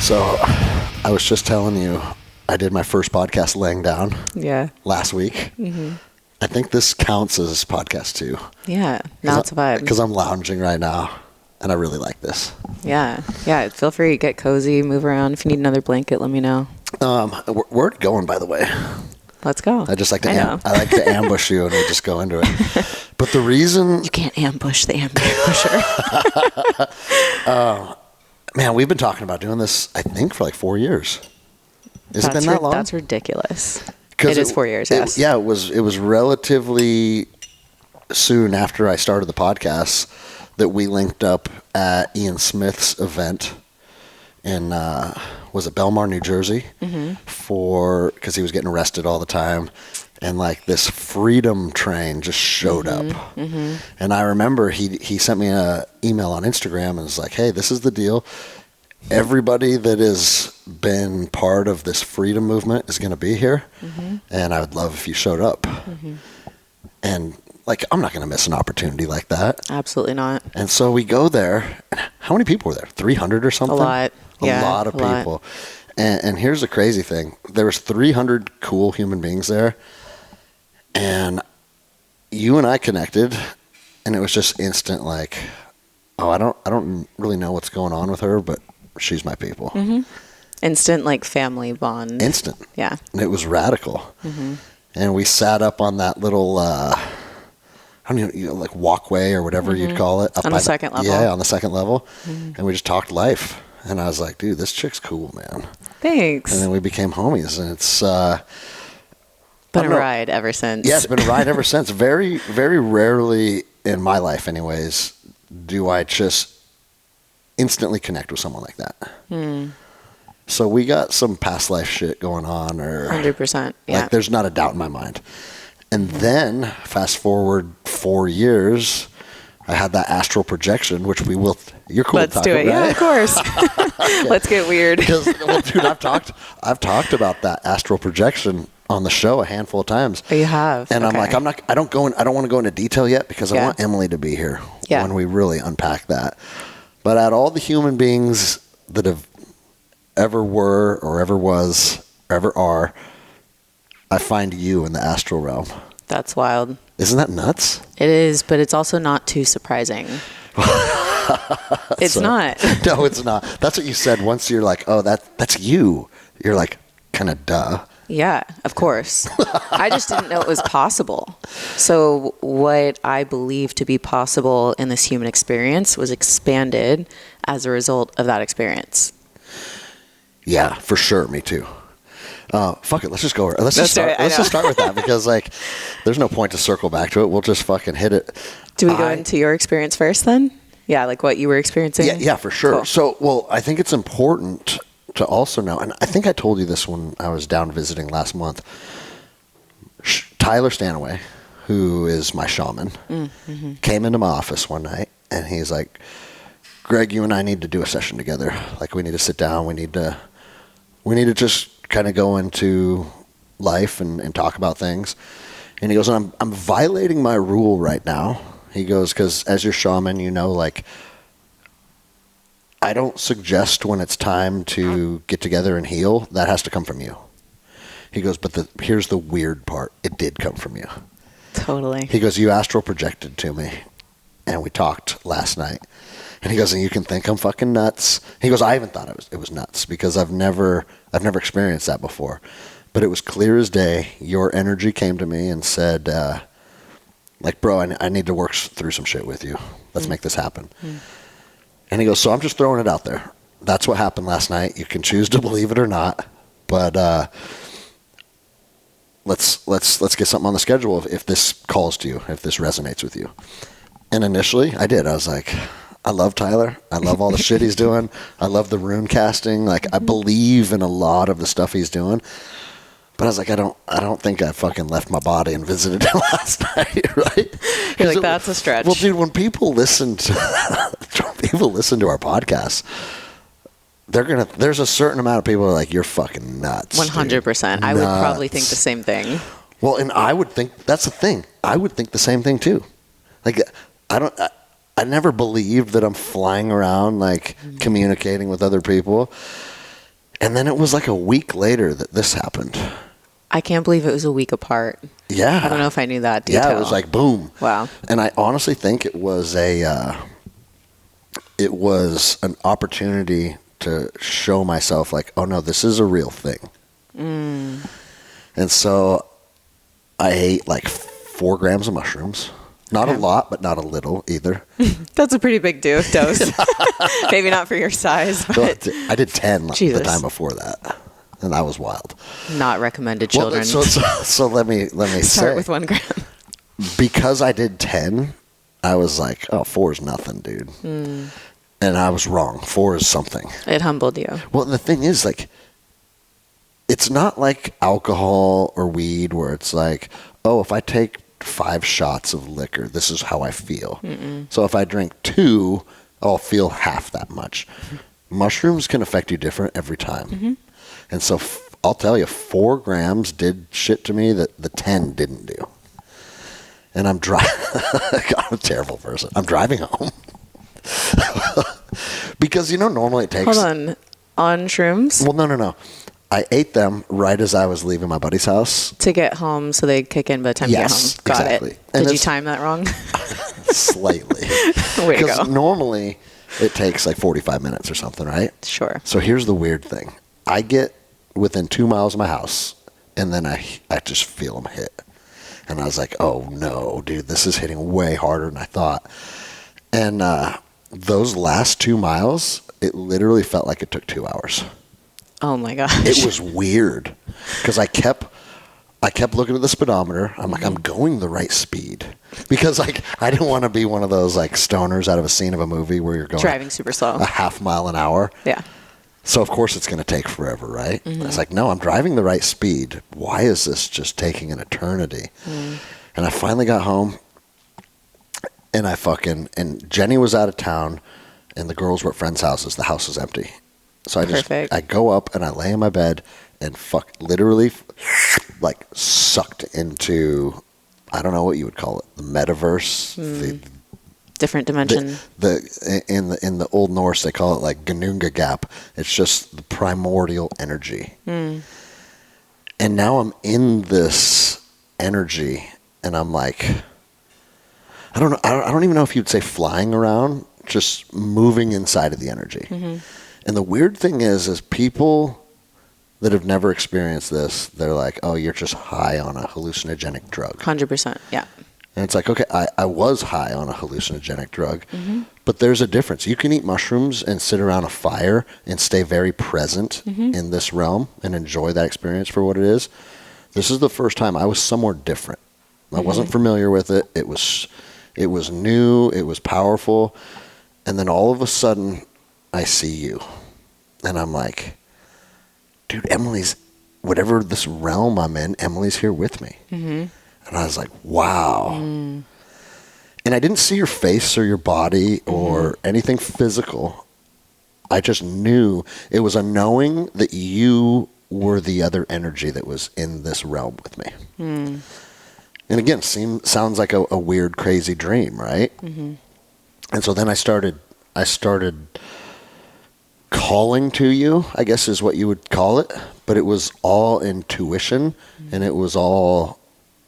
So I was just telling you, I did my first podcast laying down. Yeah. Last week. Mm-hmm. I think this counts as podcast too. Yeah. Now it's a vibe. Because I'm lounging right now, and I really like this. Yeah. Yeah. Feel free to get cozy, move around. If you need another blanket, let me know. Where it going, by the way? Let's go. I just like to I like to ambush you, and we just go into it. But the reason you can't ambush the ambusher. Man, we've been talking about doing this, I think, for like 4 years. Has it been that long? That's ridiculous. It is 4 years, yes. It was relatively soon after I started the podcast that we linked up at Ian Smith's event in, was it Belmar, New Jersey? Mm-hmm. Because he was getting arrested all the time. And like this freedom train just showed up. Mm-hmm. And I remember he sent me an email on Instagram and was like, hey, this is the deal. Everybody that has been part of this freedom movement is going to be here. Mm-hmm. And I would love if you showed up. Mm-hmm. And like, I'm not going to miss an opportunity like that. Absolutely not. And so we go there. How many people were there? 300 or something? A lot. A lot of people. And here's the crazy thing. There was 300 cool human beings there. And you and I connected, and it was just instant like, oh, I don't really know what's going on with her, but she's my people. Mm-hmm. Instant like family bond. Instant. Yeah. And it was radical. Mm-hmm. And we sat up on that little, like walkway or whatever you'd call it. Up on the second level. Yeah, on the second level. Mm-hmm. And we just talked life. And I was like, dude, this chick's cool, man. Thanks. And then we became homies, and it's... been a ride ever since. Yeah, it's been a ride ever since. Very, very rarely in my life anyways do I just instantly connect with someone like that. So we got some past life shit going on, or 100%. Yeah. Like there's not a doubt in my mind. And then fast forward 4 years, I had that astral projection, which we will. You're cool. Let's do it. Right? Yeah, of course. Okay. Let's get weird. Because, well, dude, I've talked about that astral projection on the show a handful of times. Oh, you have. And okay. I'm like, I don't want to go into detail yet because I want Emily to be here when we really unpack that. But at all the human beings that have ever were or ever was or ever are, I find you in the astral realm. That's wild. Isn't that nuts? It is, but it's also not too surprising. It's not. No, it's not. That's what you said. Once you're like, oh, that's you. You're like, kind of duh. Yeah, of course. I just didn't know it was possible. So what I believe to be possible in this human experience was expanded as a result of that experience. Yeah, for sure. Me too. Fuck it. Let's just go. Let's just start with that because like, there's no point to circle back to it. We'll just fucking hit it. Do we go into your experience first then? Yeah, like what you were experiencing? Yeah, for sure. Cool. So, well, I think it's important to also know, and I think I told you this when I was down visiting last month. Tyler Stanaway, who is my shaman, came into my office one night, and he's like, Greg, you and I need to do a session together. Like, we need to sit down. We need to just kind of go into life and talk about things. And he goes, I'm violating my rule right now. He goes, because as your shaman, you know, like, I don't suggest when it's time to get together and heal. That has to come from you. He goes, but here's the weird part. It did come from you. Totally. He goes, you astral projected to me, and we talked last night. And he goes, and you can think I'm fucking nuts. He goes, I even thought it was nuts because I've never experienced that before. But it was clear as day. Your energy came to me and said, like, bro, I need to work through some shit with you. Let's make this happen. And he goes, so I'm just throwing it out there. That's what happened last night. You can choose to believe it or not, but let's get something on the schedule if this calls to you, if this resonates with you. And initially, I did. I was like, I love Tyler. I love all the shit he's doing. I love the rune casting. Like, I believe in a lot of the stuff he's doing. But I was like, I don't think I fucking left my body and visited him last night, right? You're like, that's a stretch. Well, dude, when people listen to our podcast, there's a certain amount of people who are like, you're fucking nuts. 100%. I would probably think the same thing. Well, and I would think that's the thing. I would think the same thing too. Like, I never believed that I'm flying around like communicating with other people. And then it was like a week later that this happened. I can't believe it was a week apart. Yeah. I don't know if I knew that detail. Yeah, it was like boom. Wow. And I honestly think it was an opportunity to show myself like, oh no, this is a real thing. And so I ate like 4 grams of mushrooms. Not a lot, but not a little either. That's a pretty big dose. Maybe not for your size, but I did 10 the time before that. And that was wild. Not recommended, children. Well, so let me Start say, with 1 gram. because I did 10, I was like, oh, 4 is nothing, dude. And I was wrong. 4 is something. It humbled you. Well, the thing is, like, it's not like alcohol or weed where it's like, oh, if I take 5 shots of liquor, this is how I feel. So if I drink 2, I'll feel half that much. Mushrooms can affect you different every time. And so I'll tell you, 4 grams did shit to me that the 10 didn't do. And I'm driving. I'm a terrible person. I'm driving home. Because, normally it takes... Hold on shrooms? Well, no. I ate them right as I was leaving my buddy's house. To get home so they kick in by the time you get home. Got exactly. it. Did you time that wrong? Slightly. Way to go. Because normally it takes like 45 minutes or something, right? Sure. So here's the weird thing. I get within 2 miles of my house, and then I just feel them hit. And I was like, oh, no, dude, this is hitting way harder than I thought. And those last 2 miles, it literally felt like it took 2 hours. Oh, my gosh. It was weird because I kept looking at the speedometer. I'm like, I'm going the right speed because like I didn't want to be one of those like stoners out of a scene of a movie where you're going driving super slow, a half mile an hour. Yeah. So of course it's going to take forever, right? I was like, no, I'm driving the right speed. Why is this just taking an eternity? And I finally got home, and and Jenny was out of town, and the girls were at friends' houses. The house was empty. So I go up and I lay in my bed and literally like sucked into, I don't know what you would call it, the metaverse, the different dimension. In the Old Norse they call it like Gnunga Gap. It's just the primordial energy. And now I'm in this energy, and I'm like, I don't know. I don't even know if you'd say flying around, just moving inside of the energy. And the weird thing is people that have never experienced this, they're like, oh, you're just high on a hallucinogenic drug. 100%, yeah. And it's like, okay, I was high on a hallucinogenic drug, but there's a difference. You can eat mushrooms and sit around a fire and stay very present in this realm and enjoy that experience for what it is. This is the first time I was somewhere different. I wasn't familiar with it. It was new. It was powerful. And then all of a sudden, I see you, and I'm like, dude, whatever this realm I'm in, Emily's here with me. And I was like, wow. And I didn't see your face or your body or anything physical. I just knew, it was a knowing that you were the other energy that was in this realm with me. And again, sounds like a weird, crazy dream, right? And so then I started calling to you, I guess is what you would call it, but it was all intuition and it was all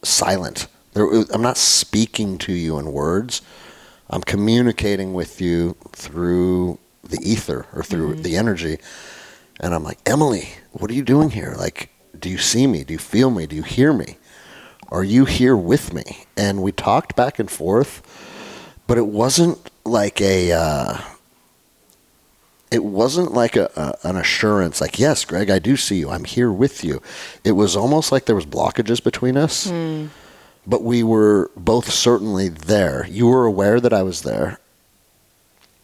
silent. I'm not speaking to you in words. I'm communicating with you through the ether or through the energy. And I'm like, Emily, what are you doing here? Like, do you see me? Do you feel me? Do you hear me? Are you here with me? And we talked back and forth, but it wasn't like an assurance, like, yes, Greg, I do see you. I'm here with you. It was almost like there was blockages between us, but we were both certainly there. You were aware that I was there.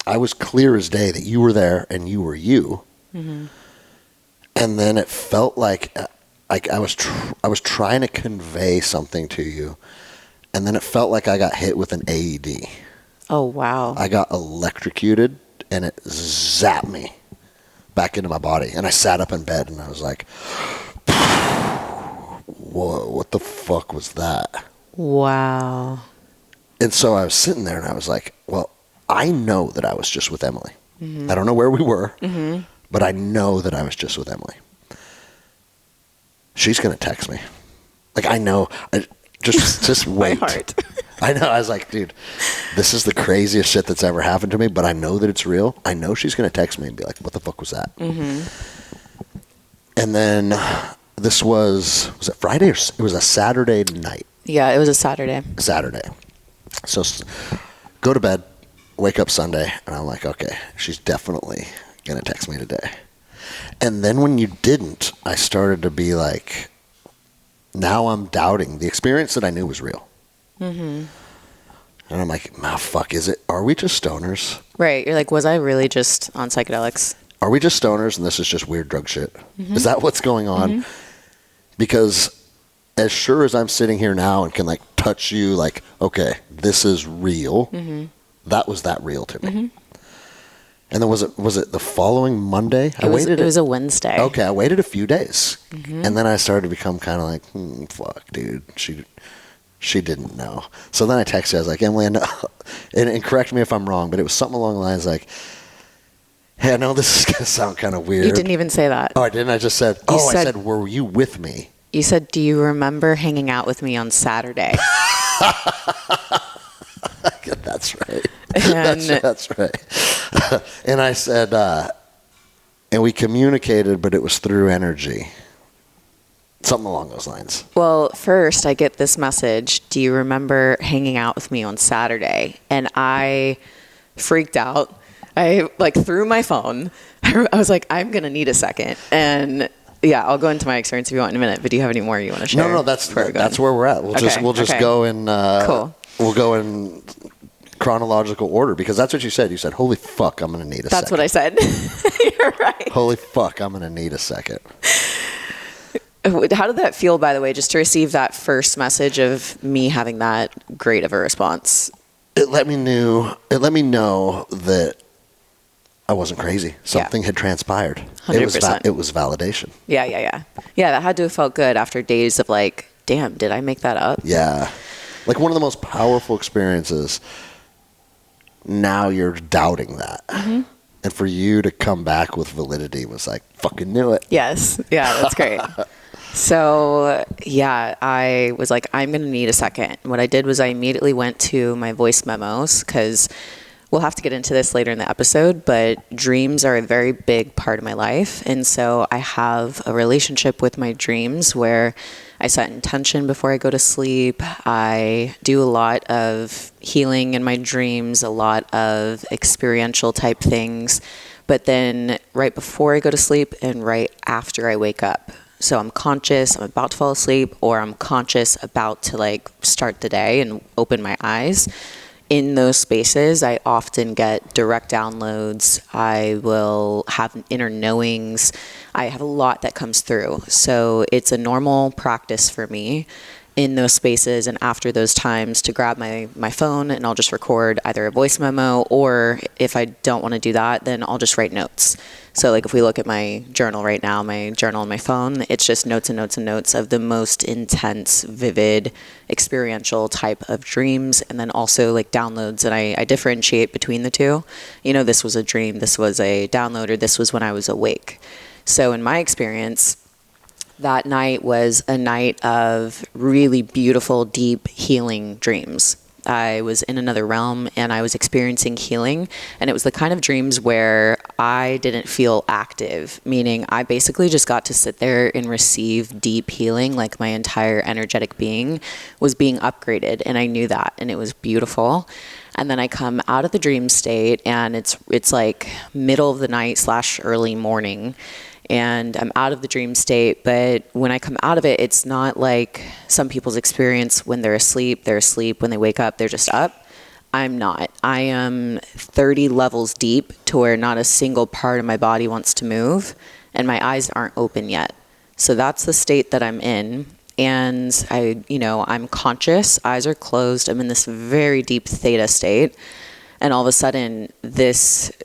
I was clear as day that you were there and you were you. And then it felt like I was trying to convey something to you, and then it felt like I got hit with an AED. Oh, wow. I got electrocuted, and it zapped me back into my body. And I sat up in bed, and I was like, whoa, what the fuck was that? Wow. And so I was sitting there, and I was like, well, I know that I was just with Emily. I don't know where we were, but I know that I was just with Emily. She's going to text me. Like, I know. Just wait. My heart. I know. I was like, dude, this is the craziest shit that's ever happened to me, but I know that it's real. I know she's going to text me and be like, what the fuck was that? Mm-hmm. And then this was it Friday or it was a Saturday night? Yeah, it was a Saturday. So go to bed, wake up Sunday, and I'm like, okay, she's definitely going to text me today. And then when you didn't, I started to be like, now I'm doubting the experience that I knew was real. Mm-hmm. And I'm like, oh, fuck, are we just stoners? Right. You're like, was I really just on psychedelics? Are we just stoners and this is just weird drug shit? Mm-hmm. Is that what's going on? Mm-hmm. Because as sure as I'm sitting here now and can like touch you, like, okay, this is real. Mm-hmm. That was that real to me. Mm-hmm. And then was it the following Monday? It was a Wednesday. Okay, I waited a few days. Mm-hmm. And then I started to become kind of like, fuck, dude. She didn't know. So then I texted her. I was like, Emily, I know. And correct me if I'm wrong, but it was something along the lines like, hey, I know this is going to sound kind of weird. You didn't even say that. Oh, I didn't? I just said, I said, were you with me? You said, do you remember hanging out with me on Saturday? That's right. That's right. And I said, and we communicated, but it was through energy. Something along those lines. Well, first I get this message, do you remember hanging out with me on Saturday? And I freaked out. I threw my phone. I was like, I'm going to need a second. And yeah, I'll go into my experience if you want in a minute, but do you have any more you want to share? No, that's where we're at. We'll just go in, cool. We'll go in chronological order because that's what you said. You said, holy fuck, I'm going to need a second. That's what I said. You're right. Holy fuck, I'm going to need a second. How did that feel, by the way, just to receive that first message of me having that great of a response? It let me know that I wasn't crazy. Something had transpired. 100%. It was validation. Yeah. Yeah, that had to have felt good after days of like, damn, did I make that up? Yeah. Like one of the most powerful experiences. Now you're doubting that. Mm-hmm. And for you to come back with validity was like, fucking knew it. Yes. Yeah, that's great. So, yeah, I was like, I'm going to need a second. What I did was I immediately went to my voice memos because we'll have to get into this later in the episode, but dreams are a very big part of my life. And so I have a relationship with my dreams where I set intention before I go to sleep. I do a lot of healing in my dreams, a lot of experiential type things, but then right before I go to sleep and right after I wake up. So I'm conscious, I'm about to fall asleep, or I'm conscious about to start the day and open my eyes. In those spaces, I often get direct downloads. I will have inner knowings. I have a lot that comes through. So it's a normal practice for me in those spaces and after those times to grab my phone and I'll just record either a voice memo, or if I don't want to do that, then I'll just write notes. So if we look at my journal right now, my journal on my phone, it's just notes and notes and notes of the most intense, vivid, experiential type of dreams. And then also downloads, and I differentiate between the two. This was a dream, this was a download, or this was when I was awake. So in my experience, that night was a night of really beautiful, deep, healing dreams. I was in another realm and I was experiencing healing, and it was the kind of dreams where I didn't feel active, meaning I basically just got to sit there and receive deep healing, like my entire energetic being was being upgraded, and I knew that, and it was beautiful. And then I come out of the dream state and it's like middle of the night / early morning, and I'm out of the dream state. But when I come out of it, it's not like some people's experience when they're asleep. When they wake up, they're just up. I'm not. I am 30 levels deep to where not a single part of my body wants to move, and my eyes aren't open yet. So that's the state that I'm in. And I'm conscious, eyes are closed. I'm in this very deep theta state. And all of a sudden,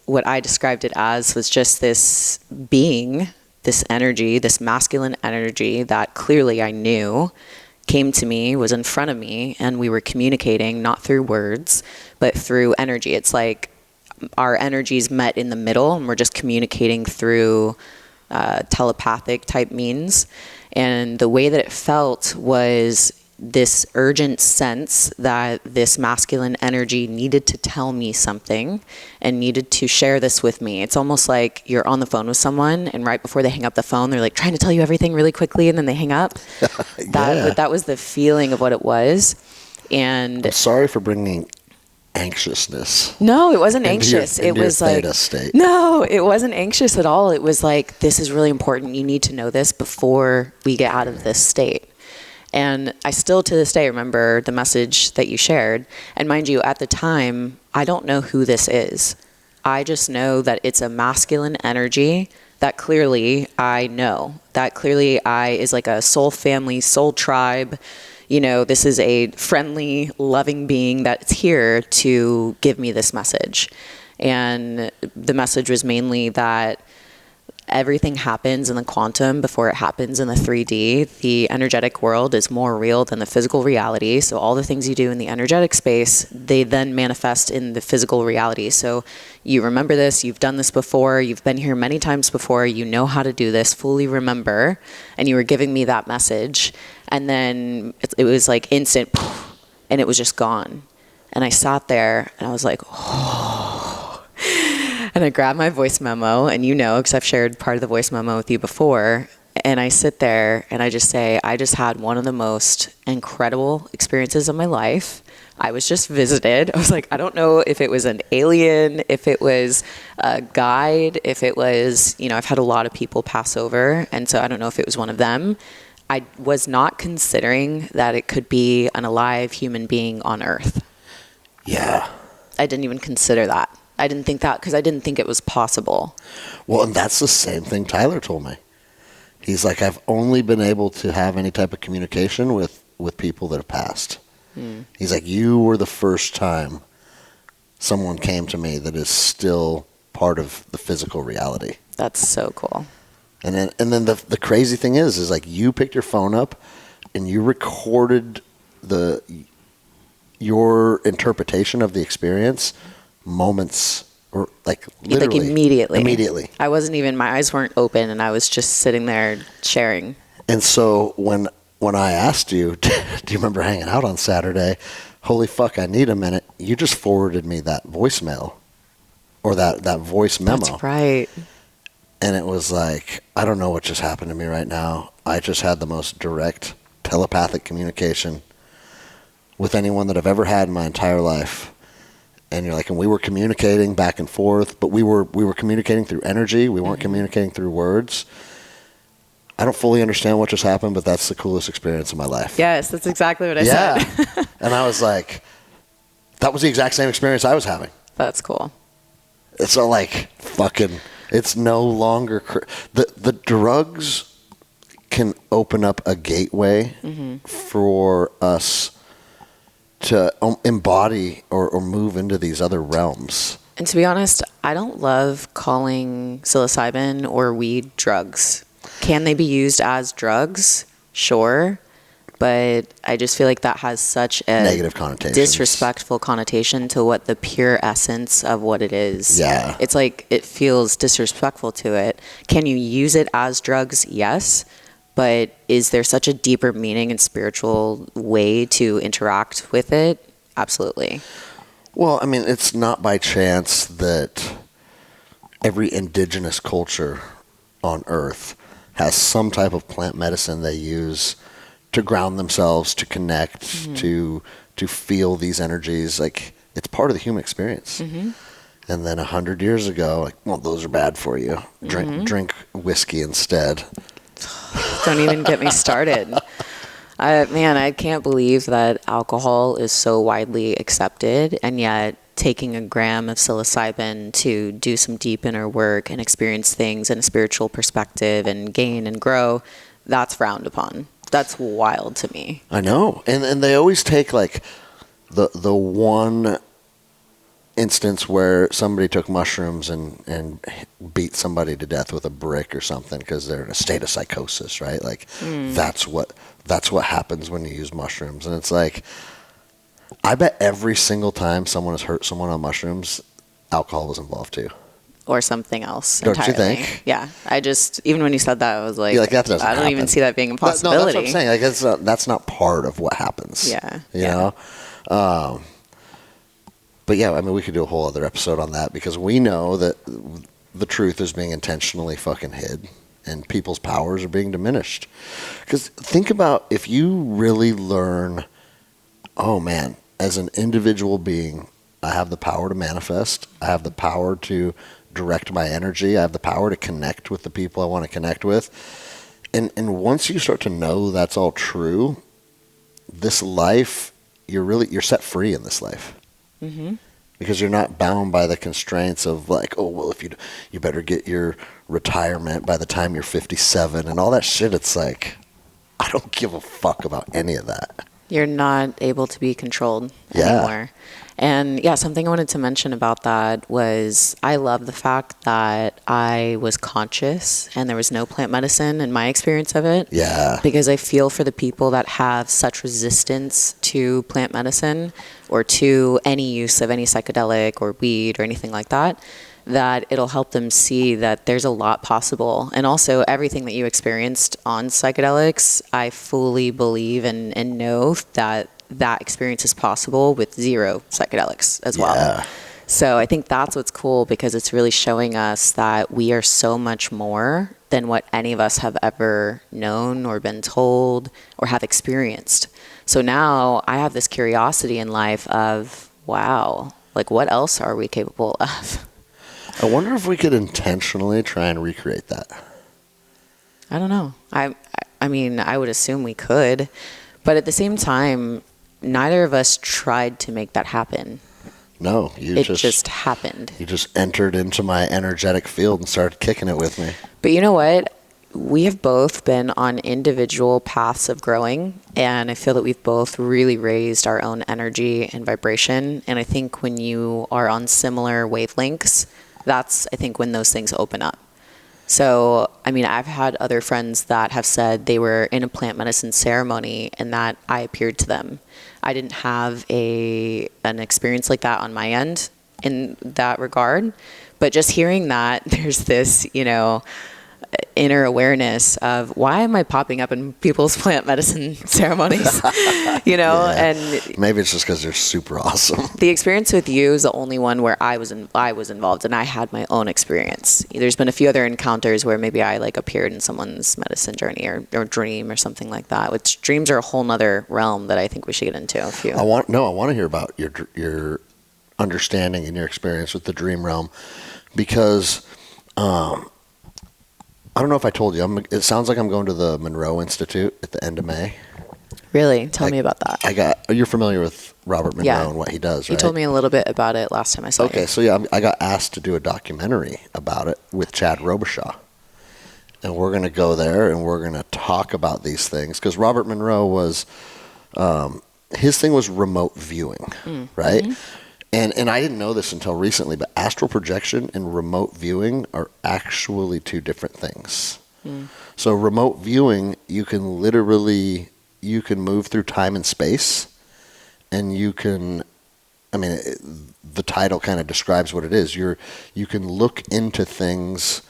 what I described it as was just this being, this energy, this masculine energy that clearly I knew came to me, was in front of me, and we were communicating not through words, but through energy. It's like our energies met in the middle, and we're just communicating through telepathic type means. And the way that it felt was this urgent sense that this masculine energy needed to tell me something and needed to share this with me. It's almost like you're on the phone with someone, and right before they hang up the phone, they're like trying to tell you everything really quickly, and then they hang up. That was the feeling of what it was. And I'm sorry for bringing anxiousness. No, it wasn't anxious. It was like, state. No, it wasn't anxious at all. It was like, this is really important. You need to know this before we get out of this state. And I still to this day remember the message that you shared. And mind you, at the time, I don't know who this is. I just know that it's a masculine energy that clearly I know. That clearly is like a soul family, soul tribe. You know, this is a friendly, loving being that's here to give me this message. And the message was mainly that everything happens in the quantum before it happens in the 3D. The energetic world is more real than the physical reality. So all the things you do in the energetic space, they then manifest in the physical reality. So you remember this, you've done this before, you've been here many times before, you know how to do this, fully remember. And you were giving me that message. And then it was like instant, and it was just gone. And I sat there and I was like, oh. And I grabbed my voice memo, and you know, because I've shared part of the voice memo with you before, and I sit there and I just say, I just had one of the most incredible experiences of my life. I was just visited. I was like, I don't know if it was an alien, if it was a guide, if it was, you know, I've had a lot of people pass over, and so I don't know if it was one of them. I was not considering that it could be an alive human being on Earth. Yeah. I didn't even consider that. I didn't think that because I didn't think it was possible. Well, and that's the same thing Tyler told me. He's like, I've only been able to have any type of communication with people that have passed. He's like, you were the first time someone came to me that is still part of the physical reality. That's so cool. And then the crazy thing is like you picked your phone up and you recorded your interpretation of the experience moments or like literally like immediately. I wasn't even, my eyes weren't open, and I was just sitting there sharing. And so when I asked you, do you remember hanging out on Saturday? Holy fuck, I need a minute. You just forwarded me that voicemail or that voice memo. That's right. And it was like, I don't know what just happened to me right now. I just had the most direct telepathic communication with anyone that I've ever had in my entire life. And you're like, and we were communicating back and forth, but we were communicating through energy. We weren't communicating through words. I don't fully understand what just happened, but that's the coolest experience of my life. Yes, that's exactly what I said. And I was like, that was the exact same experience I was having. That's cool. It's all like fucking, it's no longer, the drugs can open up a gateway for us to embody or move into these other realms. And to be honest, I don't love calling psilocybin or weed drugs. Can they be used as drugs? Sure. But I just feel like that has such a negative connotation, disrespectful connotation to what the pure essence of what it is. Yeah. It's like it feels disrespectful to it. Can you use it as drugs? Yes. But is there such a deeper meaning and spiritual way to interact with it? Absolutely. Well, I mean, it's not by chance that every indigenous culture on Earth has some type of plant medicine they use to ground themselves, to connect, to feel these energies. Like, it's part of the human experience. And then 100 years ago, like, well, those are bad for you. Drink whiskey instead. Don't even get me started. I can't believe that alcohol is so widely accepted, and yet taking a gram of psilocybin to do some deep inner work and experience things in a spiritual perspective and gain and grow, that's frowned upon. That's wild to me. I know. And they always take like the one instance where somebody took mushrooms and beat somebody to death with a brick or something because they're in a state of psychosis, right? Like that's what happens when you use mushrooms. And it's like, I bet every single time someone has hurt someone on mushrooms, alcohol was involved too. Or something else Don't entirely. you think? Yeah. Even when you said that, I was like, That doesn't I don't happen. even see that being a No, possibility. that's what I'm saying. Like, that's not part of what happens. Yeah. You know? But yeah, I mean, we could do a whole other episode on that because we know that the truth is being intentionally fucking hid and people's powers are being diminished. Because think about if you really learn, oh man, as an individual being, I have the power to manifest. I have the power to direct my energy. I have the power to connect with the people I want to connect with. And once you start to know that's all true, this life, you're set free in this life. Mm-hmm. Because you're not bound by the constraints of like, oh, well, if you better get your retirement by the time you're 57 and all that shit. It's like, I don't give a fuck about any of that. You're not able to be controlled anymore. And yeah, something I wanted to mention about that was I love the fact that I was conscious and there was no plant medicine in my experience of it. Yeah. Because I feel for the people that have such resistance to plant medicine or to any use of any psychedelic or weed or anything like that, that it'll help them see that there's a lot possible. And also everything that you experienced on psychedelics, I fully believe and know that experience is possible with zero psychedelics as well. So I think that's what's cool because it's really showing us that we are so much more than what any of us have ever known or been told or have experienced. So now I have this curiosity in life of, wow, like what else are we capable of? I wonder if we could intentionally try and recreate that. I don't know. I mean, I would assume we could, but at the same time, neither of us tried to make that happen. No, it just happened. You just entered into my energetic field and started kicking it with me. But you know what? We have both been on individual paths of growing, and I feel that we've both really raised our own energy and vibration. And I think when you are on similar wavelengths, that's, I think, when those things open up. So, I mean, I've had other friends that have said they were in a plant medicine ceremony and that I appeared to them. I didn't have an experience like that on my end in that regard, but just hearing that, there's this, inner awareness of why am I popping up in people's plant medicine ceremonies, Yeah. And maybe it's just because they're super awesome. The experience with you is the only one where I was involved and I had my own experience. There's been a few other encounters where maybe I appeared in someone's medicine journey or dream or something like that, which dreams are a whole nother realm that I think we should get into. I want to hear about your understanding and your experience with the dream realm because, I don't know if I told you. It sounds like I'm going to the Monroe Institute at the end of May. Really? Tell me about that. You're familiar with Robert Monroe and what he does, right? You told me a little bit about it last time I saw you. Okay, so yeah, I got asked to do a documentary about it with Chad Robichaud. And we're going to go there and we're going to talk about these things. Because Robert Monroe was, his thing was remote viewing, right? Mm-hmm. And I didn't know this until recently, but astral projection and remote viewing are actually two different things. So remote viewing, you can move through time and space, and the title kind of describes what it is. You can look into things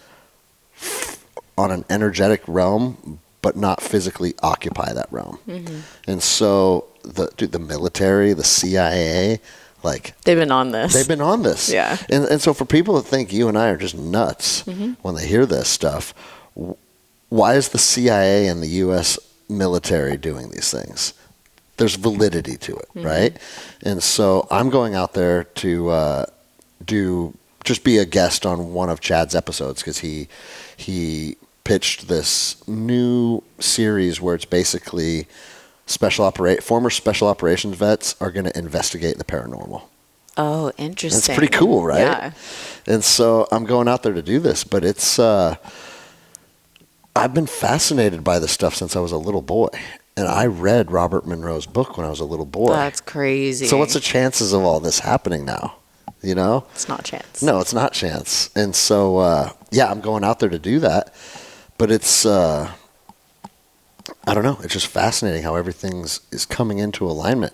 on an energetic realm, but not physically occupy that realm. Mm-hmm. And so the military, the CIA, they've been on this. Yeah. And so for people that think you and I are just nuts when they hear this stuff, why is the CIA and the U.S. military doing these things? There's validity to it, right? And so I'm going out there to just be a guest on one of Chad's episodes because he pitched this new series where it's basically former special operations vets are going to investigate the paranormal. Oh, interesting. That's pretty cool, right? Yeah. And so I'm going out there to do this, but it's I've been fascinated by this stuff since I was a little boy. And I read Robert Monroe's book when I was a little boy. That's crazy. So what's the chances of all this happening now? It's not chance. No, it's not chance. And so, I'm going out there to do that. But it's, I don't know. It's just fascinating how everything is coming into alignment.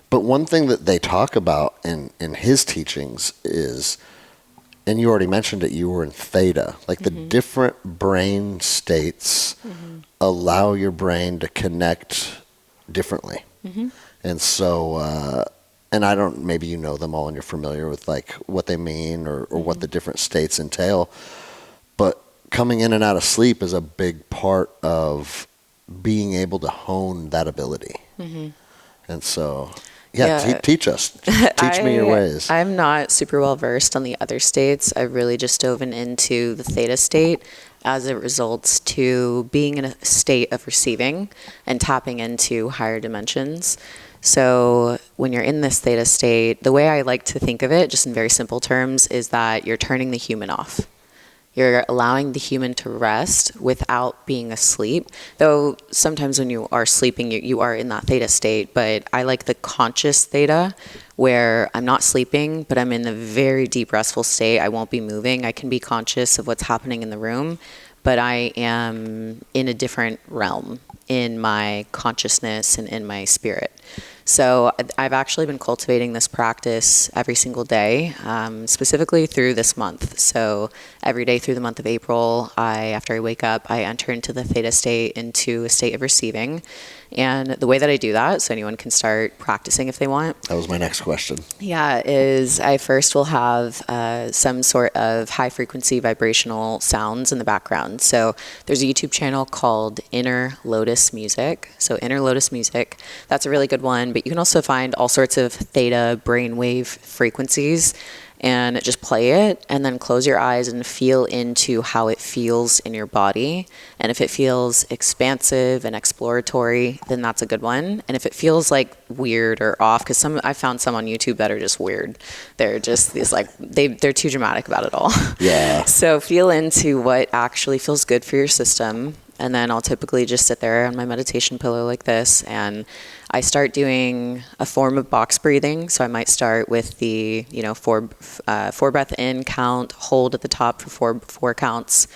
But one thing that they talk about in his teachings is and you already mentioned it, you were in theta. Like the different brain states allow your brain to connect differently. And so, and I don't, maybe you know them all and you're familiar with like what they mean or what the different states entail. But coming in and out of sleep is a big part of being able to hone that ability. And so, teach us. Teach me your ways. I'm not super well versed on the other states. I've really just dove into the theta state as it results to being in a state of receiving and tapping into higher dimensions. So when you're in this theta state, the way I like to think of it, just in very simple terms, is that you're turning the human off. You're allowing the human to rest without being asleep. Though sometimes when you are sleeping, you are in that theta state. But I like the conscious theta, where I'm not sleeping, but I'm in a very deep restful state. I won't be moving. I can be conscious of what's happening in the room, but I am in a different realm in my consciousness and in my spirit. So I've actually been cultivating this practice every single day, specifically through this month. So every day through the month of April, after I wake up, I enter into the theta state, into a state of receiving. And the way that I do that, so anyone can start practicing if they want. That was my next question. Yeah, is I first will have some sort of high frequency vibrational sounds in the background. So there's a YouTube channel called Inner Lotus Music. So Inner Lotus Music, that's a really good one. But you can also find all sorts of theta brainwave frequencies and just play it and then close your eyes and feel into how it feels in your body. And if it feels expansive and exploratory, then that's a good one. And if it feels like weird or off, because I found some on YouTube that are just weird. They're just these like, they're too dramatic about it all. Yeah. So feel into what actually feels good for your system. And then I'll typically just sit there on my meditation pillow like this, and I start doing a form of box breathing. So I might start with the, four breath in count, hold at the top for four counts,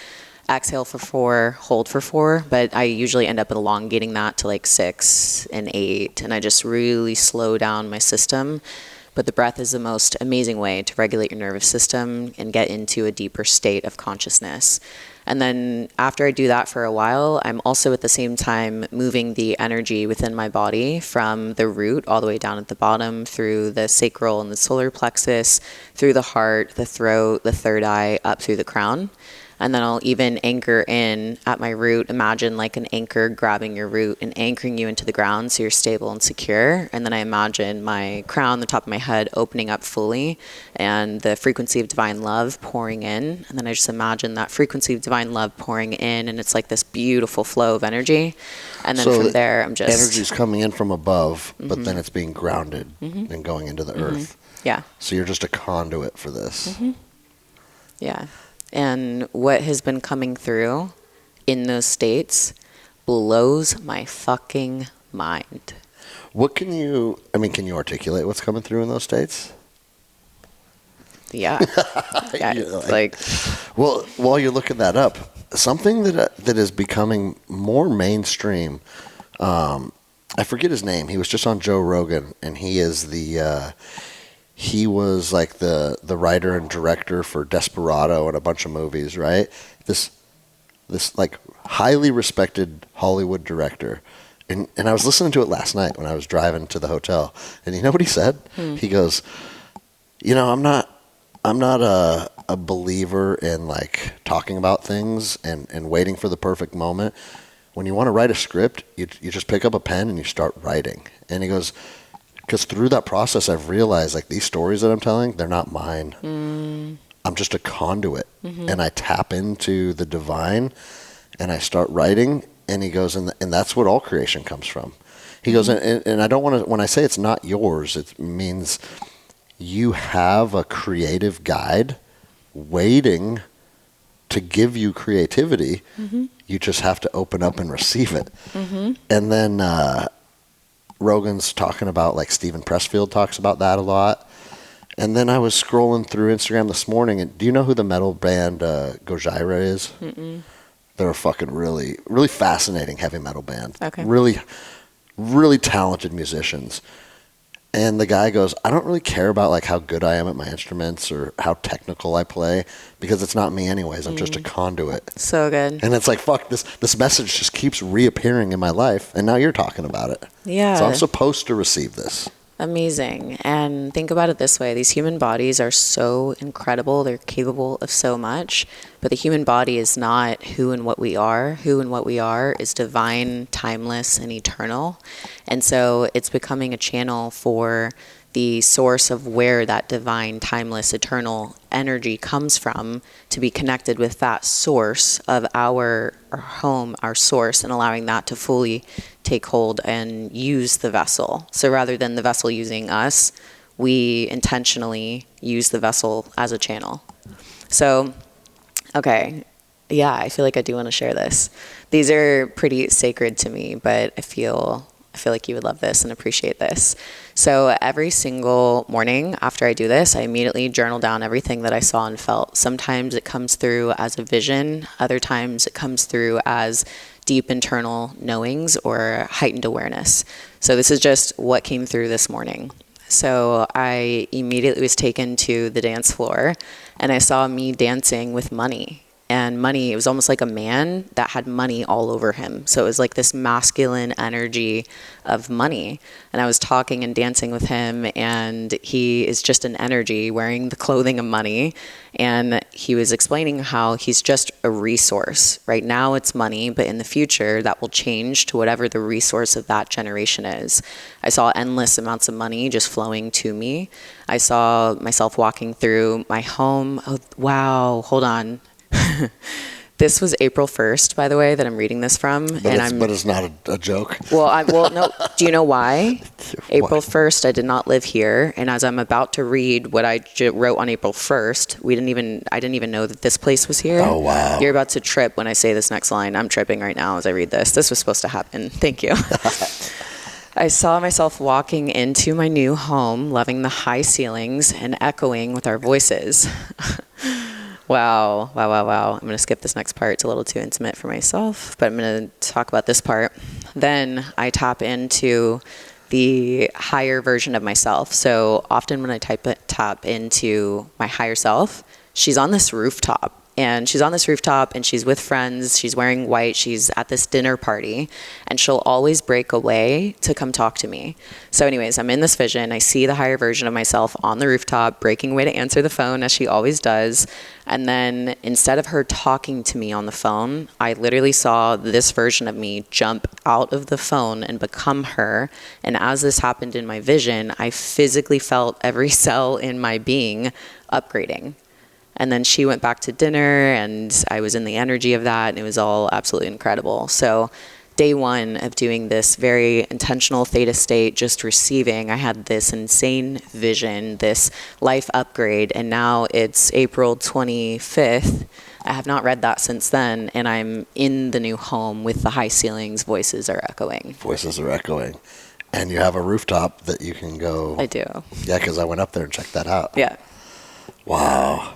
exhale for 4, hold for 4. But I usually end up elongating that to like 6 and 8, and I just really slow down my system. But the breath is the most amazing way to regulate your nervous system and get into a deeper state of consciousness. And then after I do that for a while, I'm also at the same time moving the energy within my body from the root all the way down at the bottom through the sacral and the solar plexus, through the heart, the throat, the third eye, up through the crown. And then I'll even anchor in at my root. Imagine like an anchor grabbing your root and anchoring you into the ground so you're stable and secure. And then I imagine my crown, the top of my head, opening up fully and the frequency of divine love pouring in. And then I just imagine that frequency of divine love pouring in, and it's like this beautiful flow of energy. And then from there, I'm just... energy's coming in from above, but then it's being grounded and going into the earth. Yeah. So you're just a conduit for this. Yeah. And what has been coming through in those states blows my fucking mind. Can you articulate what's coming through in those states? Yeah. Well, while you're looking that up, something that is becoming more mainstream, I forget his name. He was just on Joe Rogan, and he is he was like the writer and director for Desperado and a bunch of movies, right? This like highly respected Hollywood director. And I was listening to it last night when I was driving to the hotel. And you know what he said? He goes, I'm not a believer in like talking about things and waiting for the perfect moment. When you want to write a script, you just pick up a pen and you start writing. And he goes, because through that process, I've realized like these stories that I'm telling, they're not mine. I'm just a conduit, and I tap into the divine, and I start writing. And he goes, and that's what all creation comes from. He goes, and I don't want to. When I say it's not yours, it means you have a creative guide waiting to give you creativity. You just have to open up and receive it. And then. Rogan's talking about, like Stephen Pressfield talks about that a lot. And then I was scrolling through Instagram this morning, and do you know who the metal band Gojira is? They're a fucking really, really fascinating heavy metal band. Okay. Really, really talented musicians. And the guy goes, I don't really care about like how good I am at my instruments or how technical I play because it's not me anyways. I'm just a conduit. So good. And it's like, fuck, this message just keeps reappearing in my life. And now you're talking about it. Yeah. So I'm supposed to receive this. Amazing. And think about it this way. These human bodies are so incredible. They're capable of so much. But the human body is not who and what we are. Who and what we are is divine, timeless, and eternal. And so it's becoming a channel for the source of where that divine, timeless, eternal energy comes from to be connected with that source of our home, our source, and allowing that to fully take hold and use the vessel. So rather than the vessel using us, we intentionally use the vessel as a channel. So, okay, yeah, I feel like I do want to share this. These are pretty sacred to me, but I feel like you would love this and appreciate this. So every single morning after I do this, I immediately journal down everything that I saw and felt. Sometimes it comes through as a vision. Other times it comes through as deep internal knowings or heightened awareness. So this is just what came through this morning. So I immediately was taken to the dance floor and I saw me dancing with money. And money, it was almost like a man that had money all over him. So it was like this masculine energy of money. And I was talking and dancing with him, and he is just an energy wearing the clothing of money. And he was explaining how he's just a resource. Right now it's money, but in the future that will change to whatever the resource of that generation is. I saw endless amounts of money just flowing to me. I saw myself walking through my home. Oh, wow, hold on. This was April 1st, by the way, that I'm reading this from. But it's not a joke. Well, no. Do you know why? April 1st, I did not live here. And as I'm about to read what I wrote on April 1st, I didn't even know that this place was here. Oh, wow. You're about to trip when I say this next line. I'm tripping right now as I read this. This was supposed to happen. Thank you. I saw myself walking into my new home, loving the high ceilings and echoing with our voices. Wow. I'm going to skip this next part. It's a little too intimate for myself, but I'm going to talk about this part. Then I tap into the higher version of myself. So often when I tap into my higher self, she's on this rooftop. And she's on this rooftop and she's with friends. She's wearing white. She's at this dinner party. And she'll always break away to come talk to me. So anyways, I'm in this vision. I see the higher version of myself on the rooftop, breaking away to answer the phone as she always does. And then instead of her talking to me on the phone, I literally saw this version of me jump out of the phone and become her. And as this happened in my vision, I physically felt every cell in my being upgrading. And then she went back to dinner and I was in the energy of that and it was all absolutely incredible. So day one of doing this very intentional theta state, just receiving, I had this insane vision, this life upgrade, and now it's April 25th. I have not read that since then, and I'm in the new home with the high ceilings. Voices are echoing. And you have a rooftop that you can go. I do. Yeah, because I went up there and checked that out. Yeah. Wow.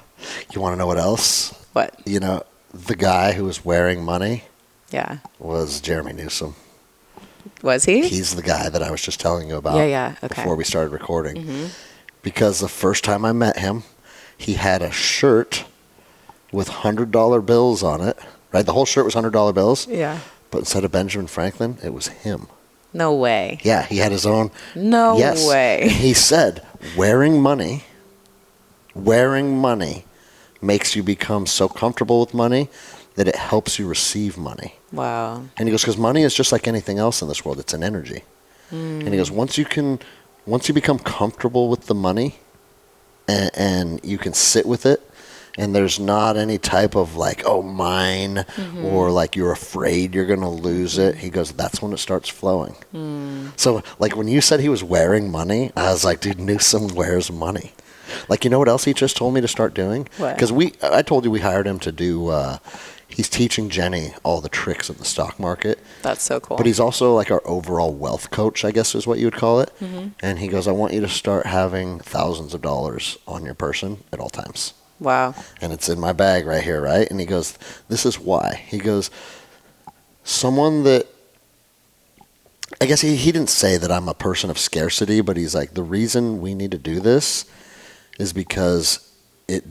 You want to know what else? What? You know, the guy who was wearing money was Jeremy Newsom. Was he? He's the guy that I was just telling you about Okay. before we started recording. Mm-hmm. Because the first time I met him, he had a shirt with $100 bills on it, right? The whole shirt was $100 bills. Yeah. But instead of Benjamin Franklin, it was him. No way. Yeah, he had his own. No way. And he said, wearing money makes you become so comfortable with money that it helps you receive money. Wow. And he goes, because money is just like anything else in this world. It's an energy. And he goes, once you become comfortable with the money and you can sit with it, and there's not any type of like, oh, mine, or like you're afraid you're going to lose it. He goes, that's when it starts flowing. So like when you said he was wearing money, I was like, dude, Newsom wears money. Like, you know what else he just told me to start doing? What? Because I told you we hired him to do, he's teaching Jenny all the tricks of the stock market. That's so cool. But he's also like our overall wealth coach, I guess is what you would call it. And he goes, I want you to start having thousands of dollars on your person at all times. Wow. And it's in my bag right here, right? And he goes, this is why. He goes, someone that I guess he didn't say that I'm a person of scarcity, but he's like, the reason we need to do this is because it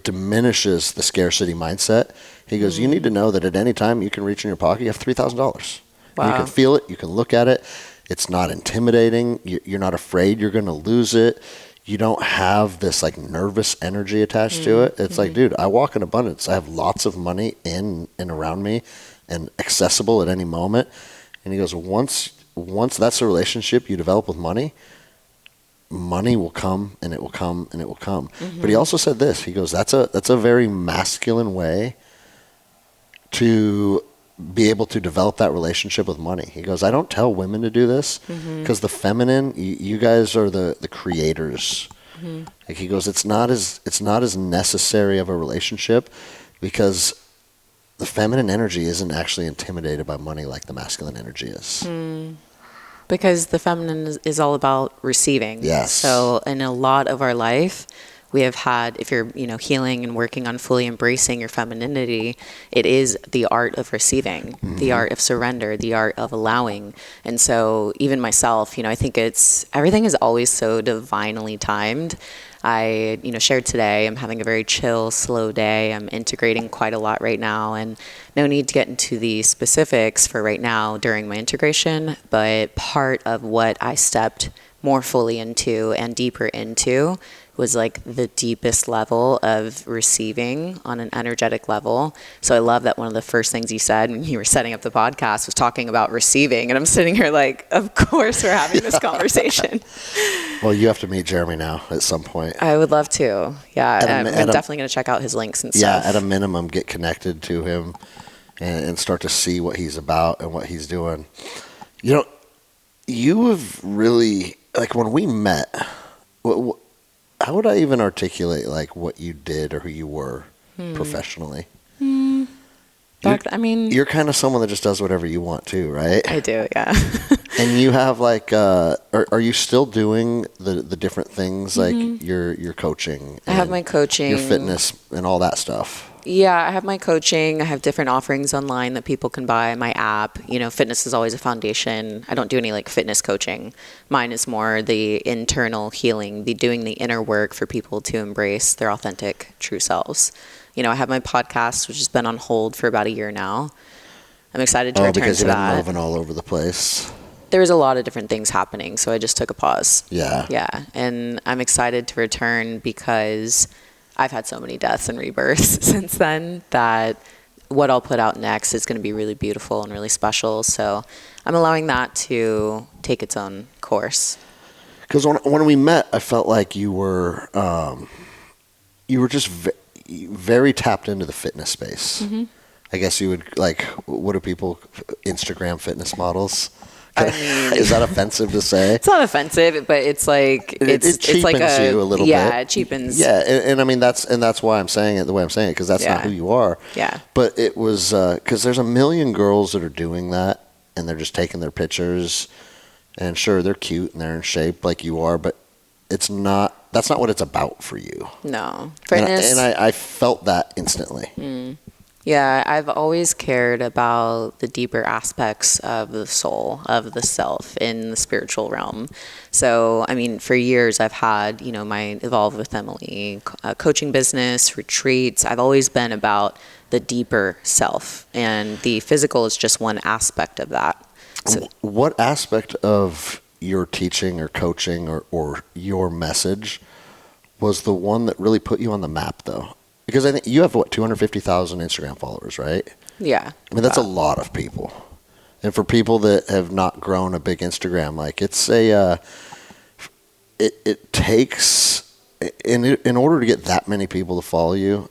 diminishes the scarcity mindset. He goes, you need to know that at any time you can reach in your pocket, you have $3,000. Wow. You can feel it, you can look at it. It's not intimidating. You're not afraid you're going to lose it. You don't have this like nervous energy attached to it. It's like, dude, I walk in abundance. I have lots of money in and around me and accessible at any moment. And he goes, once that's a relationship you develop with money, money will come and it will come and it will come. But he also said this. He goes, that's a very masculine way to be able to develop that relationship with money. He goes, I don't tell women to do this because the feminine, you guys are the creators. Like he goes, it's not as necessary of a relationship because the feminine energy isn't actually intimidated by money like the masculine energy is. Because the feminine is all about receiving. Yes. So in a lot of our life, we have had, if you're, healing and working on fully embracing your femininity, it is the art of receiving, the art of surrender, the art of allowing. And so even myself, I think everything is always so divinely timed. I, shared today, I'm having a very chill, slow day. I'm integrating quite a lot right now, and no need to get into the specifics for right now during my integration, but part of what I stepped more fully into and deeper into was like the deepest level of receiving on an energetic level. So I love that one of the first things you said when you were setting up the podcast was talking about receiving. And I'm sitting here like, of course we're having this conversation. Well, you have to meet Jeremy now at some point. I would love to. Yeah. I'm definitely going to check out his links and stuff. Yeah, at a minimum, get connected to him and start to see what he's about and what he's doing. You have really, like when we met, how would I even articulate like what you did or who you were professionally? You're kind of someone that just does whatever you want to, right? I do, yeah. And you have like, are you still doing the different things like your coaching? I have my coaching, your fitness, and all that stuff. Yeah, I have my coaching. I have different offerings online that people can buy. My app, fitness is always a foundation. I don't do any like fitness coaching. Mine is more the internal healing, doing the inner work for people to embrace their authentic, true selves. I have my podcast, which has been on hold for about a year now. I'm excited to return to that. Because you've been moving all over the place. There was a lot of different things happening, so I just took a pause. Yeah. Yeah, and I'm excited to return because I've had so many deaths and rebirths since then that what I'll put out next is going to be really beautiful and really special. So I'm allowing that to take its own course. Because when we met, I felt like you were just very tapped into the fitness space. I guess you would like, what do people, Instagram fitness models? Is that offensive to say? It's not offensive, but it's like it cheapens like you a little bit. Yeah, it cheapens. Yeah, and I mean that's why I'm saying it the way I'm saying it because that's not who you are. Yeah. But it was because there's a million girls that are doing that and they're just taking their pictures, and sure they're cute and they're in shape like you are, but it's not. That's not what it's about for you. No, fitness. And I felt that instantly. Yeah, I've always cared about the deeper aspects of the soul, of the self in the spiritual realm. So, for years I've had, my Evolve with Emily coaching business, retreats. I've always been about the deeper self, and the physical is just one aspect of that. So, what aspect of your teaching or coaching or your message was the one that really put you on the map, though? Because I think you have, 250,000 Instagram followers, right? Yeah. That's a lot of people. And for people that have not grown a big Instagram, like it's it takes, in order to get that many people to follow you,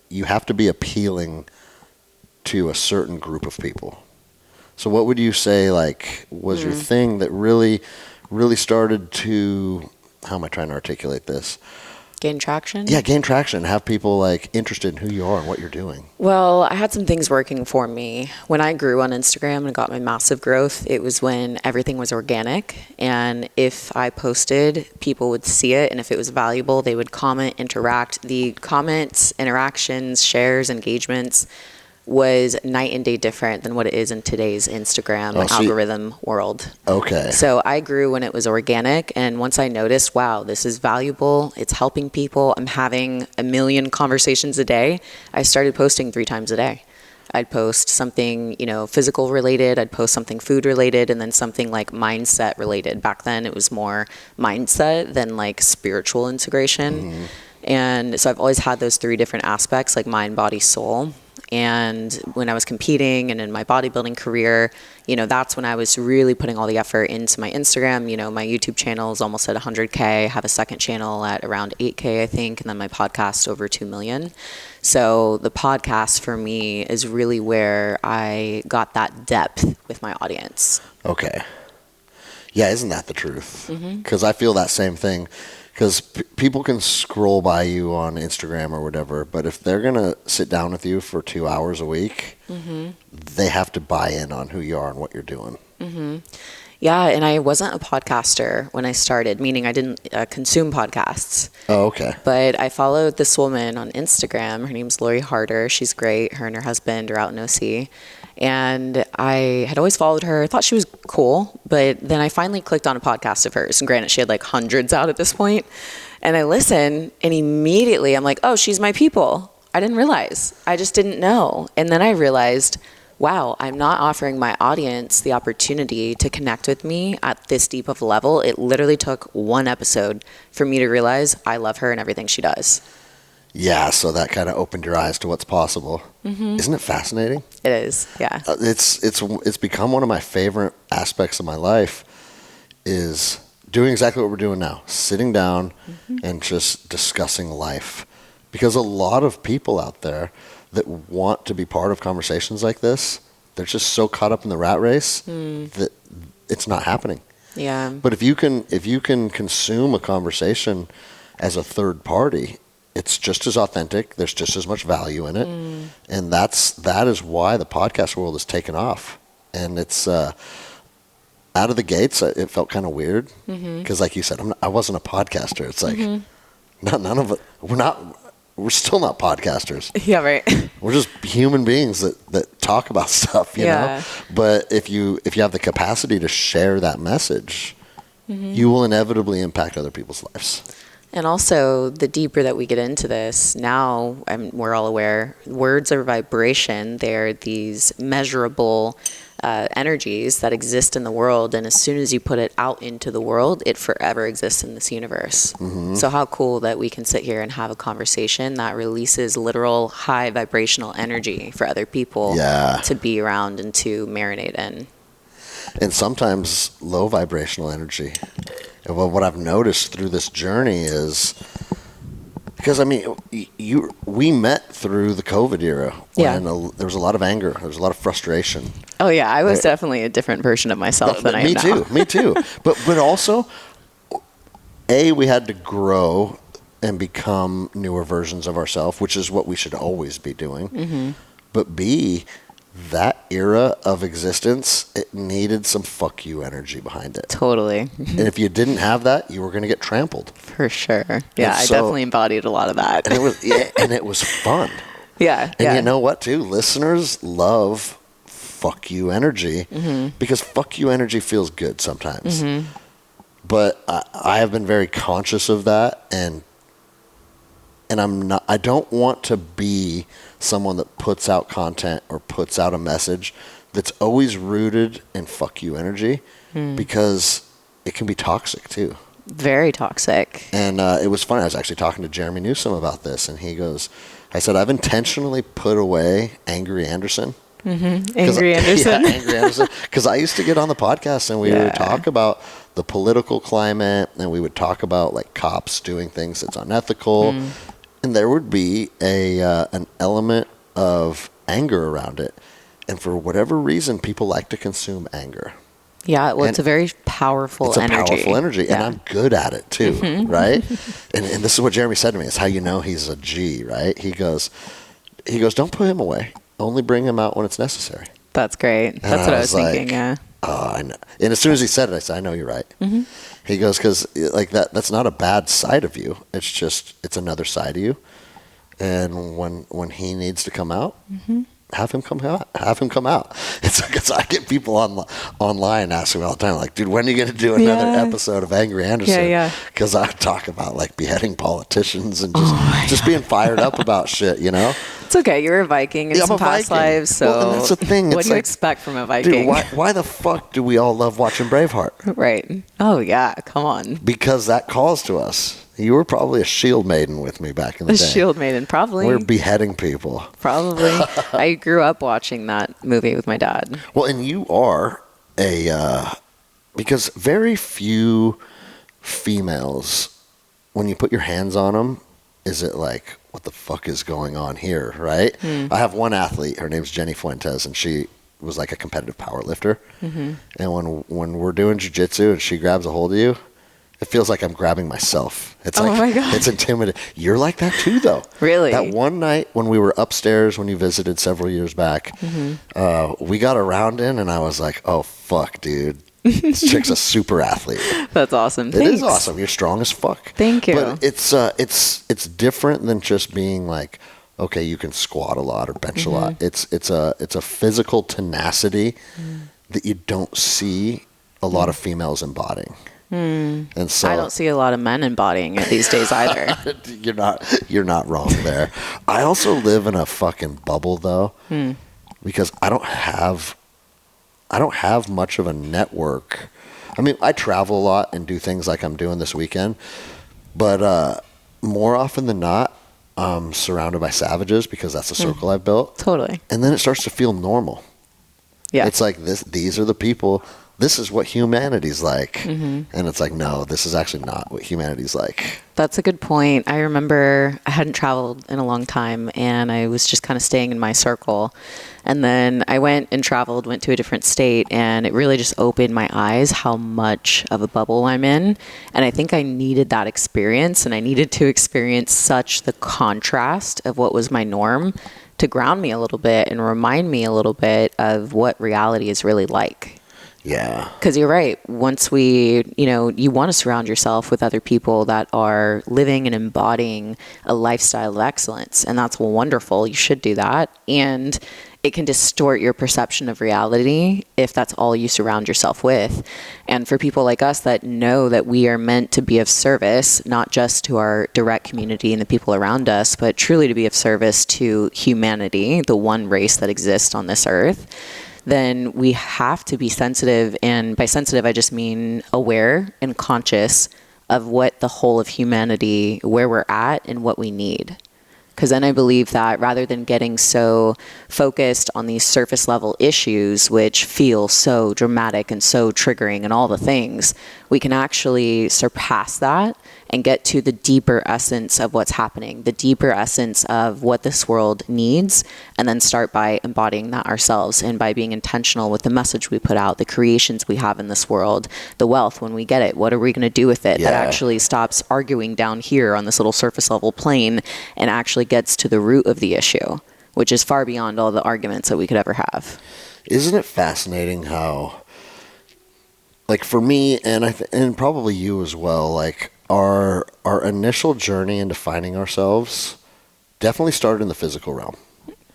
you have to be appealing to a certain group of people. So what would you say, like, was your thing that really, really started to, how am I trying to articulate this? Gain traction? Yeah, gain traction. Have people like interested in who you are and what you're doing. Well, I had some things working for me. When I grew on Instagram and got my massive growth, it was when everything was organic. And if I posted, people would see it. And if it was valuable, they would comment, interact. The comments, interactions, shares, engagements was night and day different than what it is in today's Instagram algorithm world. Okay. So I grew when it was organic, and once I noticed, wow, this is valuable, it's helping people, I'm having a million conversations a day, I started posting 3 times a day. I'd post something, physical related, I'd post something food related, and then something like mindset related. Back then it was more mindset than like spiritual integration. And so I've always had those 3 different aspects, like mind, body, soul. And when I was competing and in my bodybuilding career, that's when I was really putting all the effort into my Instagram. My YouTube channel is almost at 100K. I have a second channel at around 8K, I think, and then my podcast over 2 million. So the podcast for me is really where I got that depth with my audience. Okay. Yeah, isn't that the truth? Because I feel that same thing. Because people can scroll by you on Instagram or whatever, but if they're going to sit down with you for 2 hours a week, they have to buy in on who you are and what you're doing. Yeah, and I wasn't a podcaster when I started, meaning I didn't consume podcasts. Oh, okay. But I followed this woman on Instagram. Her name's Lori Harder. She's great. Her and her husband are out in OC. And I had always followed her, thought she was cool, but then I finally clicked on a podcast of hers. And granted, she had like hundreds out at this point. And I listened, and immediately I'm like, oh, she's my people. I didn't realize. I just didn't know. And then I realized, wow, I'm not offering my audience the opportunity to connect with me at this deep of a level. It literally took 1 episode for me to realize I love her and everything she does. Yeah, so that kind of opened your eyes to what's possible. Isn't it fascinating? It is, yeah. It's become one of my favorite aspects of my life is doing exactly what we're doing now, sitting down and just discussing life. Because a lot of people out there that want to be part of conversations like this, they're just so caught up in the rat race that it's not happening. Yeah. But if you can consume a conversation as a third party, it's just as authentic. There's just as much value in it, and that is why the podcast world has taken off. And it's out of the gates, it felt kind of weird because, like you said, I wasn't a podcaster. It's like none of it. We're still not podcasters. Yeah, right. We're just human beings that talk about stuff, you know. But if you have the capacity to share that message, you will inevitably impact other people's lives. And also, the deeper that we get into this, now we're all aware, words are vibration. They're these measurable energies that exist in the world. And as soon as you put it out into the world, it forever exists in this universe. So how cool that we can sit here and have a conversation that releases literal high vibrational energy for other people to be around and to marinate in. And sometimes low vibrational energy. And what I've noticed through this journey is, because I mean, we met through the COVID era when there was a lot of anger, there was a lot of frustration. Oh yeah, I was definitely a different version of myself than I am now. Me too. But also, we had to grow and become newer versions of ourselves, which is what we should always be doing. But B, that era of existence, it needed some fuck you energy behind it. Totally. And if you didn't have that, you were going to get trampled. For sure. Yeah, I definitely embodied a lot of that. And it was fun. Yeah. And you know what, too? Listeners love fuck you energy because fuck you energy feels good sometimes. But I have been very conscious of that, and I don't want to be someone that puts out content or puts out a message that's always rooted in fuck you energy because it can be toxic too. Very toxic. And it was funny. I was actually talking to Jeremy Newsom about this, and he goes, I said, I've intentionally put away Angry Anderson. Angry Anderson. Yeah, Angry Anderson. Because I used to get on the podcast and we would talk about the political climate, and we would talk about like cops doing things that's unethical. And there would be an element of anger around it. And for whatever reason, people like to consume anger. Yeah, well, it's a very powerful energy. It's a powerful energy, and I'm good at it too, right? And this is what Jeremy said to me. It's how you know he's a G, right? He goes, don't put him away. Only bring him out when it's necessary. That's great. That's what I was thinking, yeah. Oh, I know. And as soon as he said it, I said, I know you're right. He goes, because like that's not a bad side of you. It's just, it's another side of you. And when he needs to come out, have him come out. Have him come out. It's because I get people online asking me all the time, like, dude, when are you going to do another episode of Angry Anderson? Yeah. Because I talk about like beheading politicians and just being fired up about shit, you know? It's okay. You're a Viking in some past lives, so well, and that's the thing. What do you expect from a Viking? Dude, why the fuck do we all love watching Braveheart? Right. Oh, yeah. Come on. Because that calls to us. You were probably a shield maiden with me back in the day. A shield maiden, probably. We're beheading people. Probably. I grew up watching that movie with my dad. Well, and you are because very few females, when you put your hands on them, is it like, what the fuck is going on here, right? I have one athlete, her name's Jenny Fuentes, and she was like a competitive power lifter. And when we're doing jiu-jitsu and she grabs a hold of you, it feels like I'm grabbing myself. It's like, my God. It's intimidating. You're like that too, though. Really? That one night when we were upstairs, when you visited several years back, we got a round in, and I was like, oh, fuck, dude. This chick's a super athlete. That's awesome. It is awesome. You're strong as fuck. Thank you. But it's different than just being like, okay, you can squat a lot or bench a lot. It's a physical tenacity that you don't see a lot of females embodying. And so I don't see a lot of men embodying it these days either. You're not wrong there. I also live in a fucking bubble though, because I don't have much of a network. I mean, I travel a lot and do things like I'm doing this weekend, but more often than not, I'm surrounded by savages because that's the circle I've built. Totally. And then it starts to feel normal. Yeah. It's like these are the people. This is what humanity's like. And it's like, no, this is actually not what humanity's like. That's a good point. I remember I hadn't traveled in a long time, and I was just kind of staying in my circle. And then I went and traveled, went to a different state, and it really just opened my eyes how much of a bubble I'm in. And I think I needed that experience, and I needed to experience such the contrast of what was my norm to ground me a little bit and remind me a little bit of what reality is really like. Yeah. Because you're right. Once you want to surround yourself with other people that are living and embodying a lifestyle of excellence. And that's wonderful. You should do that. And it can distort your perception of reality if that's all you surround yourself with. And for people like us that know that we are meant to be of service, not just to our direct community and the people around us, but truly to be of service to humanity, the one race that exists on this earth, then we have to be sensitive. And by sensitive, I just mean aware and conscious of what the whole of humanity, where we're at and what we need. Because then I believe that rather than getting so focused on these surface level issues, which feel so dramatic and so triggering and all the things, we can actually surpass that and get to the deeper essence of what's happening, the deeper essence of what this world needs, and then start by embodying that ourselves and by being intentional with the message we put out, the creations we have in this world, the wealth when we get it, what are we going to do with it? Yeah. That actually stops arguing down here on this little surface level plane and actually gets to the root of the issue, which is far beyond all the arguments that we could ever have. Isn't it fascinating how, like for me, and probably you as well, like our initial journey into finding ourselves definitely started in the physical realm.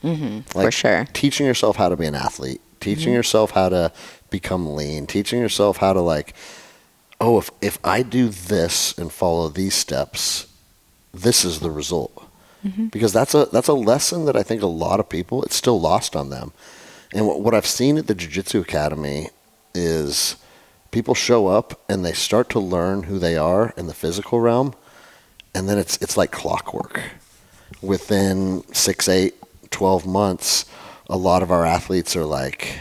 Like, for sure. Teaching yourself how to be an athlete, teaching yourself how to become lean, teaching yourself how to like, oh, if I do this and follow these steps, this is the result. Because that's a lesson that I think a lot of people, it's still lost on them. And what I've seen at the Jiu-Jitsu Academy is people show up and they start to learn who they are in the physical realm, and then it's like clockwork. Within 6, 8, 12 months, a lot of our athletes are like,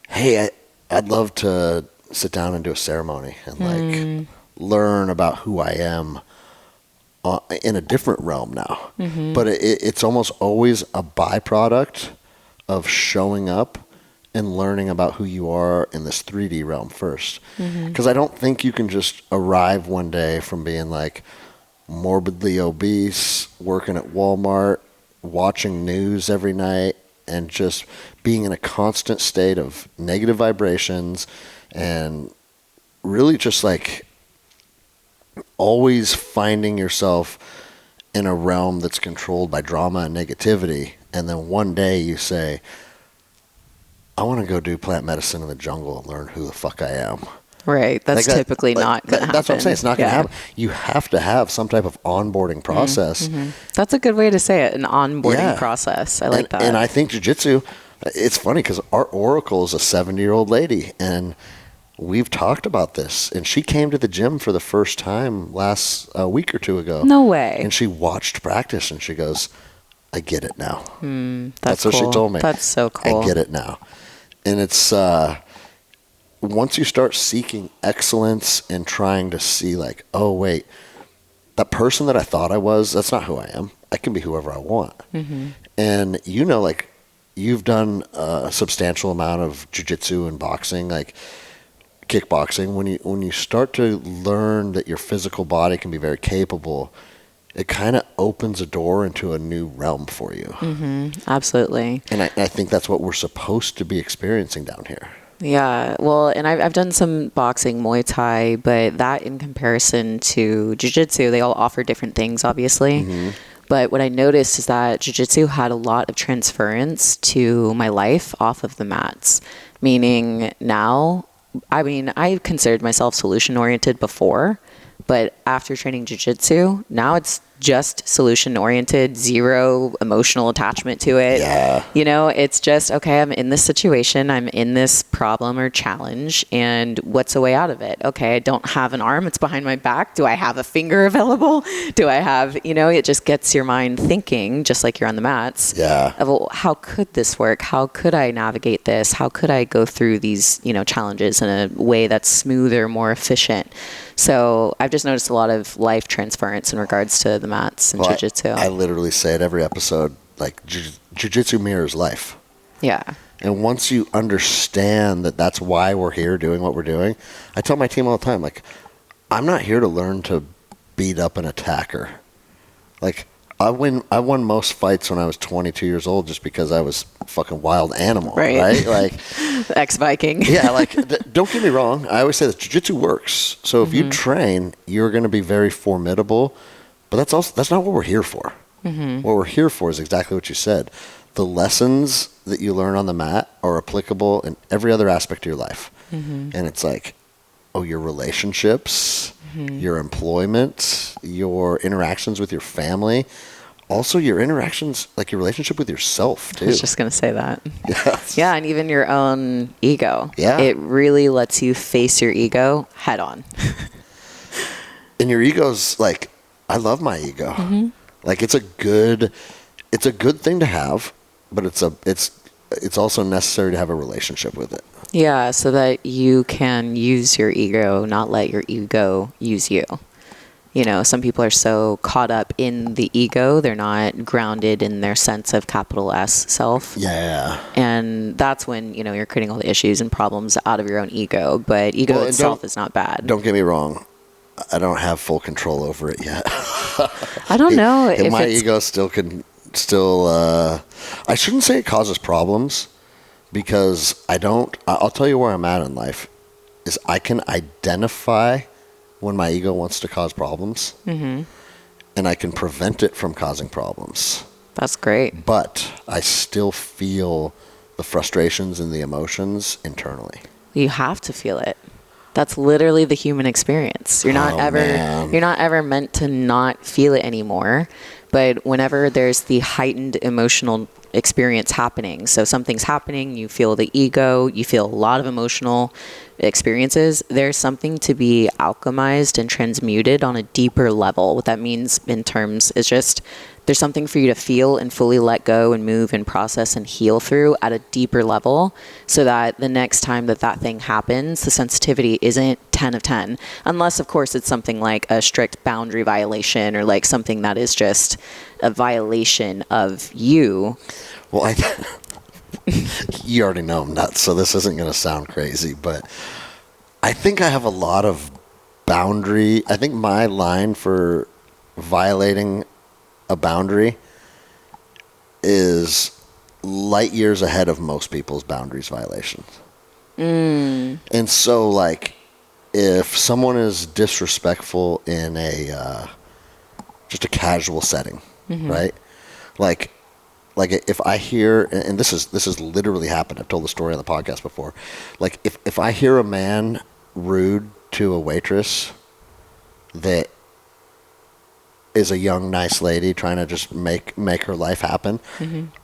hey, I'd love to sit down and do a ceremony and like learn about who I am in a different realm now. But it's almost always a byproduct of showing up and learning about who you are in this 3D realm first. Because I don't think you can just arrive one day from being like morbidly obese, working at Walmart, watching news every night, and just being in a constant state of negative vibrations and really just like always finding yourself in a realm that's controlled by drama and negativity, and then one day you say, I want to go do plant medicine in the jungle and learn who the fuck I am. Right. That's Like typically not going to happen. That's what I'm saying. It's not going to happen. You have to have some type of onboarding process. That's a good way to say it, an onboarding process. I like that. And I think jiu-jitsu, it's funny because our oracle is a 70-year-old lady, and we've talked about this. And she came to the gym for the first time last week or two ago. No way. And she watched practice, and she goes, I get it now. That's what cool. she told me. That's so cool. I get it now. And it's once you start seeking excellence and trying to see like, oh, wait, that person that I thought I was, that's not who I am. I can be whoever I want. And like you've done a substantial amount of jiu-jitsu and boxing, like kickboxing. When you start to learn that your physical body can be very capable, it kind of opens a door into a new realm for you. Absolutely. And I think that's what we're supposed to be experiencing down here. Yeah, well, and I've done some boxing, Muay Thai, but that in comparison to Jiu-Jitsu, they all offer different things, obviously. But what I noticed is that Jiu-Jitsu had a lot of transference to my life off of the mats, meaning now, I mean, I considered myself solution-oriented before, but after training Jiu-Jitsu, now it's just solution-oriented, zero emotional attachment to it. Yeah. It's just, okay, I'm in this situation, I'm in this problem or challenge, and what's the way out of it? Okay, I don't have an arm, it's behind my back. Do I have a finger available? Do I have, it just gets your mind thinking, just like you're on the mats. Yeah. Of, well, how could this work? How could I navigate this? How could I go through these, challenges in a way that's smoother, more efficient? So I've just noticed a lot of life transference in regards to the mats and jiu-jitsu. I literally say it every episode, like jiu-jitsu mirrors life. Yeah. And once you understand that that's why we're here doing what we're doing, I tell my team all the time, like, I'm not here to learn to beat up an attacker. Like, I won most fights when I was 22 years old just because I was a fucking wild animal, right? Like Ex-Viking. Yeah, like don't get me wrong. I always say that jiu-jitsu works. So if you train, you're going to be very formidable. But that's not what we're here for. What we're here for is exactly what you said. The lessons that you learn on the mat are applicable in every other aspect of your life. And it's like, your relationships, your employment, your interactions with your family, also your interactions, like your relationship with yourself too. I was just going to say that. Yes. Yeah, and even your own ego. Yeah. It really lets you face your ego head on. And your ego's like, I love my ego. Like it's a good thing to have, but it's also necessary to have a relationship with it. Yeah, so that you can use your ego, not let your ego use you. Some people are so caught up in the ego, they're not grounded in their sense of capital S self. Yeah. And that's when, you're creating all the issues and problems out of your own ego. But ego itself is not bad. Don't get me wrong. I don't have full control over it yet. I don't know if my ego I shouldn't say it causes problems because I'll tell you where I'm at in life is I can identify when my ego wants to cause problems and I can prevent it from causing problems. That's great. But I still feel the frustrations and the emotions internally. You have to feel it. That's literally the human experience. You're not ever meant to not feel it anymore. But whenever there's the heightened emotional experience happening, so something's happening, you feel the ego, you feel a lot of emotional experiences, there's something to be alchemized and transmuted on a deeper level. What that means in terms is just there's something for you to feel and fully let go and move and process and heal through at a deeper level so that the next time that thing happens, the sensitivity isn't 10 of 10. Unless, of course, it's something like a strict boundary violation or like something that is just a violation of you. Well, you already know I'm nuts, so this isn't going to sound crazy, but I think I have a lot of boundary. I think my line for violating a boundary is light years ahead of most people's boundaries violations. And so, like, if someone is disrespectful in just a casual setting, right? Like if I hear, and this has literally happened. I've told the story on the podcast before. Like if I hear a man rude to a waitress that is a young, nice lady trying to just make her life happen,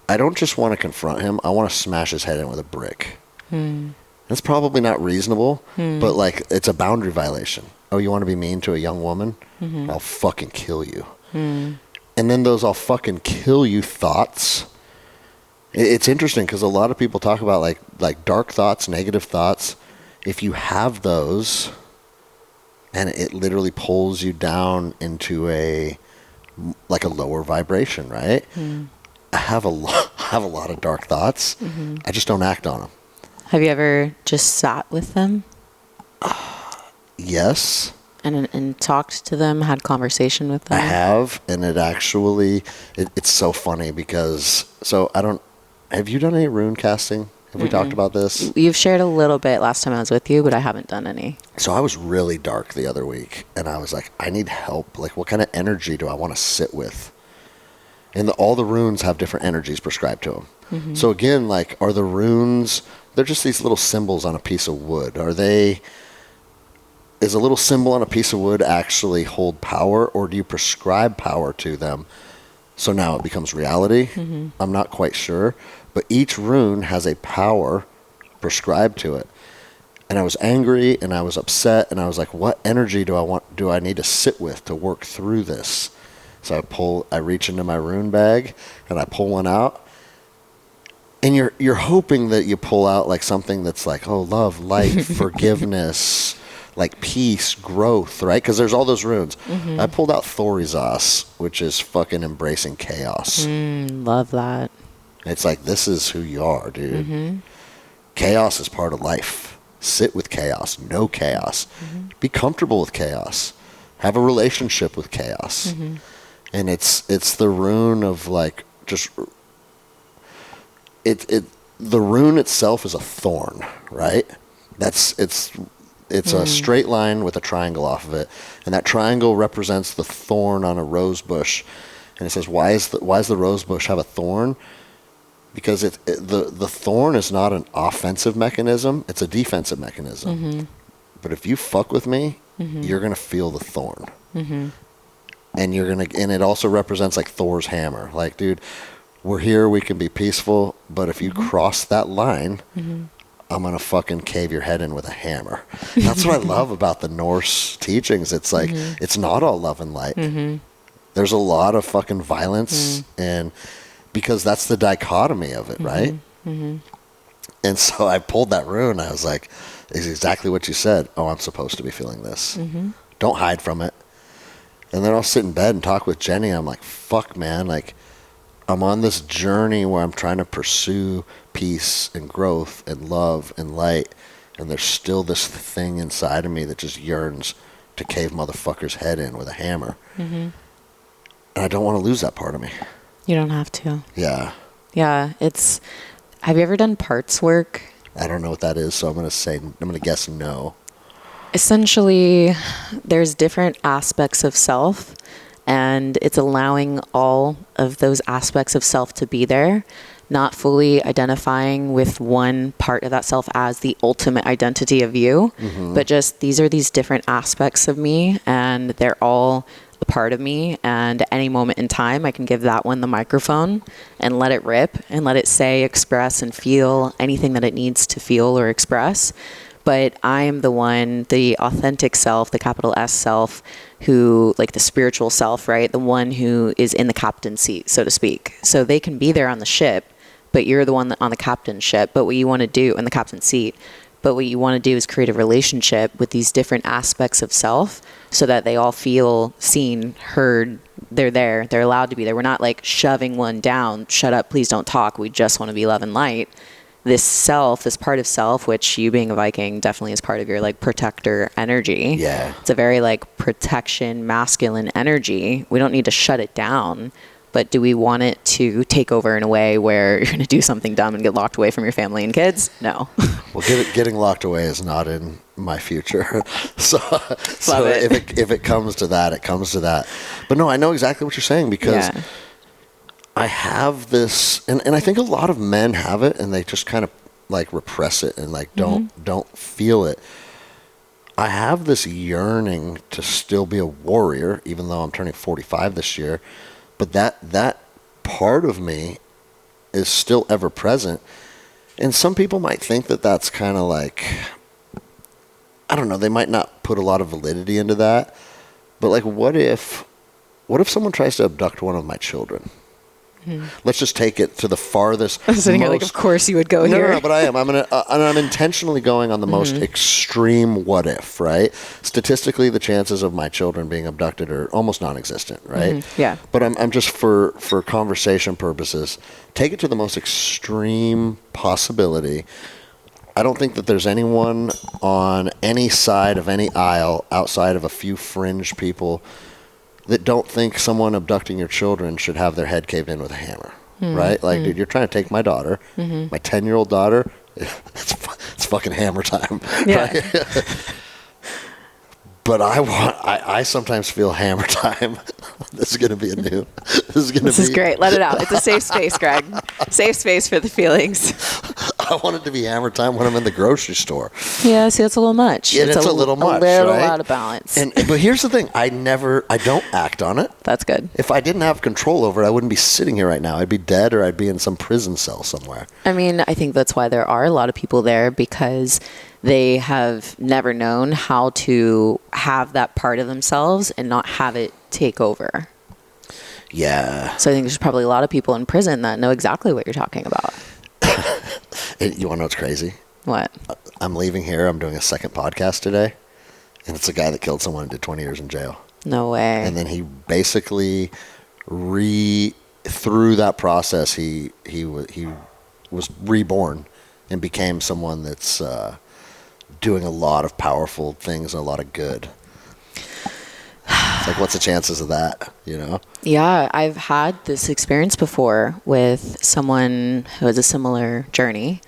I don't just want to confront him. I want to smash his head in with a brick. That's probably not reasonable, but like it's a boundary violation. Oh, you want to be mean to a young woman? I'll fucking kill you. And then those "I'll fucking kill you" thoughts. It's interesting because a lot of people talk about like dark thoughts, negative thoughts. If you have those, and it literally pulls you down into a lower vibration, right? I have a lot of dark thoughts. I just don't act on them. Have you ever just sat with them? Yes. And talked to them, had conversation with them? I have, and it's so funny because, have you done any rune casting? Have we talked about this? You've shared a little bit last time I was with you, but I haven't done any. So I was really dark the other week, and I was like, I need help. Like, what kind of energy do I want to sit with? And all the runes have different energies prescribed to them. So again, like, are the runes, they're just these little symbols on a piece of wood. Is a little symbol on a piece of wood actually hold power, or do you prescribe power to them so now it becomes reality? I'm not quite sure. But each rune has a power prescribed to it. And I was angry and I was upset and I was like, what energy do I need to sit with to work through this? So I reach into my rune bag and I pull one out. And you're hoping that you pull out like something that's like, oh, love, light, forgiveness, like peace, growth, right? Because there's all those runes. I pulled out Thorizos, which is fucking embracing chaos. Love that. It's like, this is who you are, dude. Chaos is part of life. Sit with chaos. Know chaos. Be comfortable with chaos. Have a relationship with chaos. And it's the rune of like just the rune itself is a thorn, right? It's a straight line with a triangle off of it, and that triangle represents the thorn on a rose bush. And it says, why does the rose bush have a thorn? Because the thorn is not an offensive mechanism; it's a defensive mechanism. But if you fuck with me, you're gonna feel the thorn, and and it also represents like Thor's hammer. Like, dude, we're here, we can be peaceful, but if you cross that line, I'm going to fucking cave your head in with a hammer. That's what I love about the Norse teachings. It's like, it's not all love and light. There's a lot of fucking violence, and because that's the dichotomy of it, right? And so I pulled that rune. I was like, it's exactly what you said. Oh, I'm supposed to be feeling this. Don't hide from it. And then I'll sit in bed and talk with Jenny. I'm like, fuck, man. Like, I'm on this journey where I'm trying to pursue peace and growth and love and light. And there's still this thing inside of me that just yearns to cave motherfucker's head in with a hammer. And I don't want to lose that part of me. You don't have to. Yeah. Yeah. Have you ever done parts work? I don't know what that is, so I'm going to guess no. Essentially, there's different aspects of self, and it's allowing all of those aspects of self to be there, not fully identifying with one part of that self as the ultimate identity of you, but just these are these different aspects of me, and they're all a part of me, and at any moment in time I can give that one the microphone and let it rip and let it say, express, and feel anything that it needs to feel or express. But I am the one, the authentic self, the capital S self, who, like the spiritual self, right? The one who is in the captain's seat, so to speak. So they can be there on the ship, but you're the one on the captain's ship. But what you want to do in the captain's seat, but what you want to do is create a relationship with these different aspects of self so that they all feel seen, heard, they're there, they're allowed to be there. We're not like shoving one down, shut up, please don't talk. We just want to be love and light. This self, this part of self, which you being a Viking definitely is part of your like protector energy. Yeah. It's a very like protection, masculine energy. We don't need to shut it down, but do we want it to take over in a way where you're going to do something dumb and get locked away from your family and kids? No. Well, getting locked away is not in my future. so if it comes to that, it comes to that. But no, I know exactly what you're saying, because I have this, and I think a lot of men have it, and they just kind of like repress it and like don't feel it. I have this yearning to still be a warrior, even though I'm turning 45 this year. But that part of me is still ever present. And some people might think that that's kind of like, I don't know, they might not put a lot of validity into that. But like, what if someone tries to abduct one of my children? Let's just take it to the farthest. I'm sitting here like, of course you would go here. No, but I am. I'm intentionally going on the most extreme what if, right? Statistically, the chances of my children being abducted are almost non-existent, right? Yeah. But I'm just for conversation purposes, take it to the most extreme possibility. I don't think that there's anyone on any side of any aisle outside of a few fringe people that don't think someone abducting your children should have their head caved in with a hammer, right? Like, dude, you're trying to take my daughter, my 10-year-old daughter. It's fucking hammer time, right? But I sometimes feel hammer time. This is gonna be This is great. Let it out. It's a safe space, Greg. Safe space for the feelings. I want it to be hammer time when I'm in the grocery store. Yeah, see, it's a little much. Yeah, it's a little much, a little right? out of balance. But here's the thing: I don't act on it. That's good. If I didn't have control over it, I wouldn't be sitting here right now. I'd be dead, or I'd be in some prison cell somewhere. I mean, I think that's why there are a lot of people there, because they have never known how to have that part of themselves and not have it take over. Yeah. So I think there's probably a lot of people in prison that know exactly what you're talking about. You want to know what's crazy? What? I'm leaving here. I'm doing a second podcast today, and it's a guy that killed someone and did 20 years in jail. No way. And then he basically through that process, he was reborn and became someone that's doing a lot of powerful things and a lot of good. Like, what's the chances of that, you know? Yeah, I've had this experience before with someone who has a similar journey,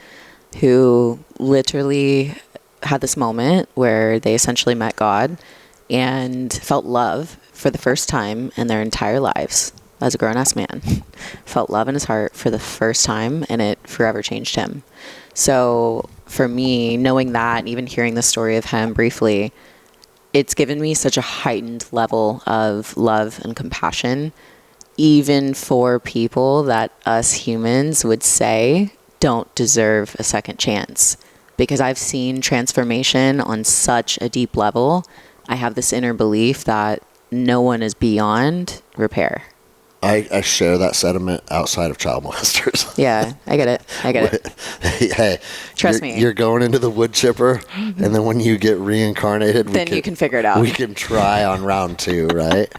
who literally had this moment where they essentially met God and felt love for the first time in their entire lives as a grown-ass man. Felt love in his heart for the first time, and it forever changed him. So for me, knowing that, and even hearing the story of him briefly, it's given me such a heightened level of love and compassion, even for people that us humans would say don't deserve a second chance. Because I've seen transformation on such a deep level. I have this inner belief that no one is beyond repair. I share that sentiment outside of child molesters. Yeah, I get it. Hey, trust me. You're going into the wood chipper, and then when you get reincarnated, then you can figure it out. We can try on round 2, right?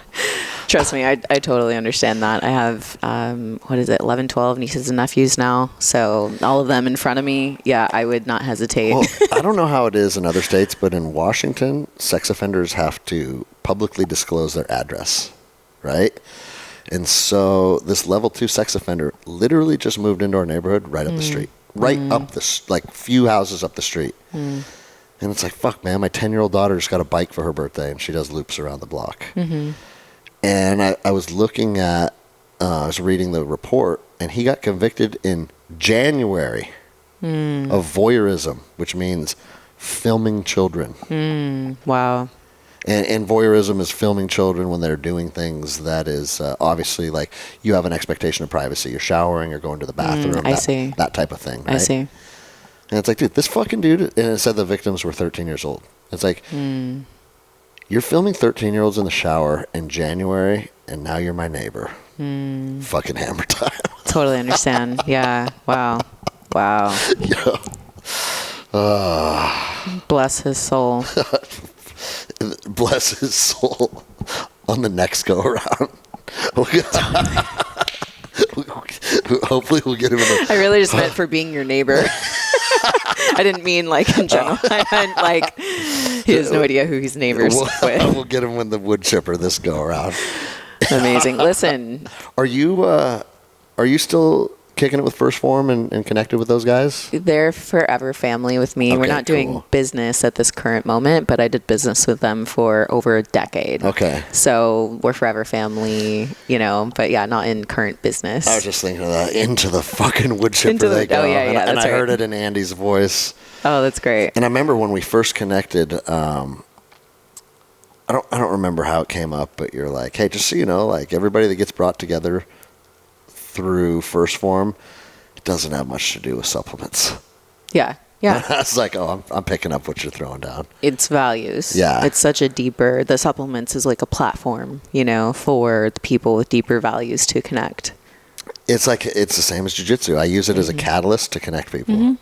Trust me, I totally understand that. I have, 11, 12 nieces and nephews now. So all of them in front of me, yeah, I would not hesitate. Well, I don't know how it is in other states, but in Washington, sex offenders have to publicly disclose their address, right? And so this level 2 sex offender literally just moved into our neighborhood right up the street. Up the, like, few houses up the street. And it's like, fuck, man, my 10-year-old daughter just got a bike for her birthday, and she does loops around the block. And I was looking at, I was reading the report, and he got convicted in January of voyeurism, which means filming children. Wow. And voyeurism is filming children when they're doing things that is obviously, like, you have an expectation of privacy. You're showering or going to the bathroom. I see. That type of thing, right? I see. And it's like, dude, this fucking dude, and it said the victims were 13 years old. It's like, you're filming 13-year-olds in the shower in January, and now you're my neighbor. Fucking hammer time. Totally understand. Yeah. Wow. Yeah. Bless his soul. Bless his soul on the next go around. Hopefully we'll get him in I really just meant for being your neighbor. I didn't mean like in general. I meant like he has no idea who he's neighbors with. We'll get him in the wood chipper this go around. Amazing. Listen. Are you still kicking it with First Form and connected with those guys? They're forever family with me. Okay, We're not doing cool. business at this current moment, but I did business with them for over a decade. Okay. So we're forever family, but yeah, not in current business. I was just thinking of that. Into the fucking wood chipper Into the- they go. oh, yeah, yeah, and that's I right. heard it in Andy's voice. Oh, that's great. And I remember when we first connected, I don't remember how it came up, but you're like, hey, just so you know, like everybody that gets brought together through First Form, it doesn't have much to do with supplements. Yeah. Yeah. I was like, oh, I'm picking up what you're throwing down. It's values. Yeah. It's such a deeper, the supplements is like a platform, for the people with deeper values to connect. It's the same as jiu-jitsu. I use it as a catalyst to connect people.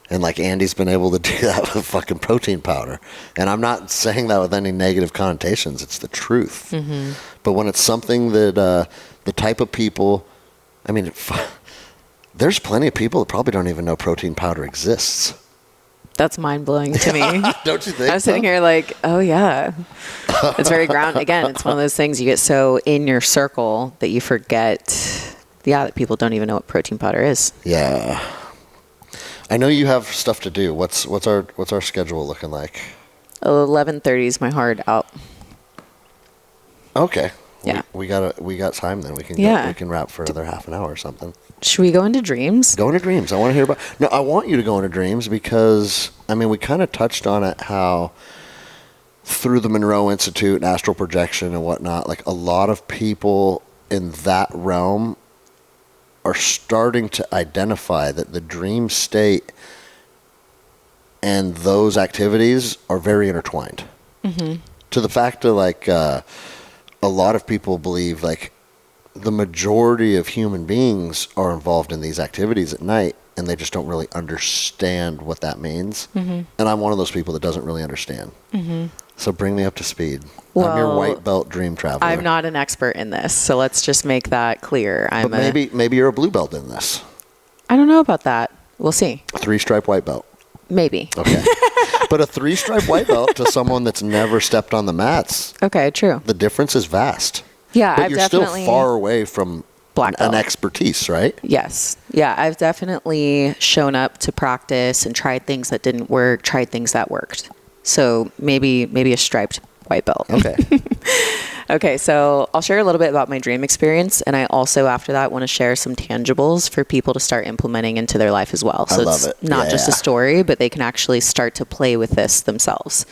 And like Andy's been able to do that with fucking protein powder. And I'm not saying that with any negative connotations. It's the truth. But when it's something that the type of people, I mean, there's plenty of people that probably don't even know protein powder exists. That's mind-blowing to me. Don't you think? I'm sitting here like, oh yeah. It's very ground. Again, it's one of those things you get so in your circle that you forget, that people don't even know what protein powder is. Yeah. I know you have stuff to do. What's our schedule looking like? 11:30 is my hard out. Okay. Yeah. We got time then. We can we can wrap for another half an hour or something. Should we go into dreams? Go into dreams. I want to hear about. No, I want you to go into dreams because I mean we kind of touched on it how through the Monroe Institute and astral projection and whatnot, like a lot of people in that realm are starting to identify that the dream state and those activities are very intertwined. To the fact that like a lot of people believe like the majority of human beings are involved in these activities at night and they just don't really understand what that means. And I'm one of those people that doesn't really understand. So bring me up to speed. I'm your Well, white belt dream traveler. I'm not an expert in this, so let's just make that clear. But maybe you're a blue belt in this. I don't know about that. We'll see. A 3-stripe white belt. Maybe. Okay. But a 3-stripe white belt to someone that's never stepped on the mats, Okay, true. the difference is vast. Yeah, But I've you're definitely still far away from Black an belt. expertise, right? Yes. Yeah, I've definitely shown up to practice and tried things that didn't work, tried things that worked. So maybe a striped white belt. Okay. Okay, so I'll share a little bit about my dream experience, and I also, after that, want to share some tangibles for people to start implementing into their life as well. So I love it's it. not just a Yeah. story, but they can actually start to play with this themselves.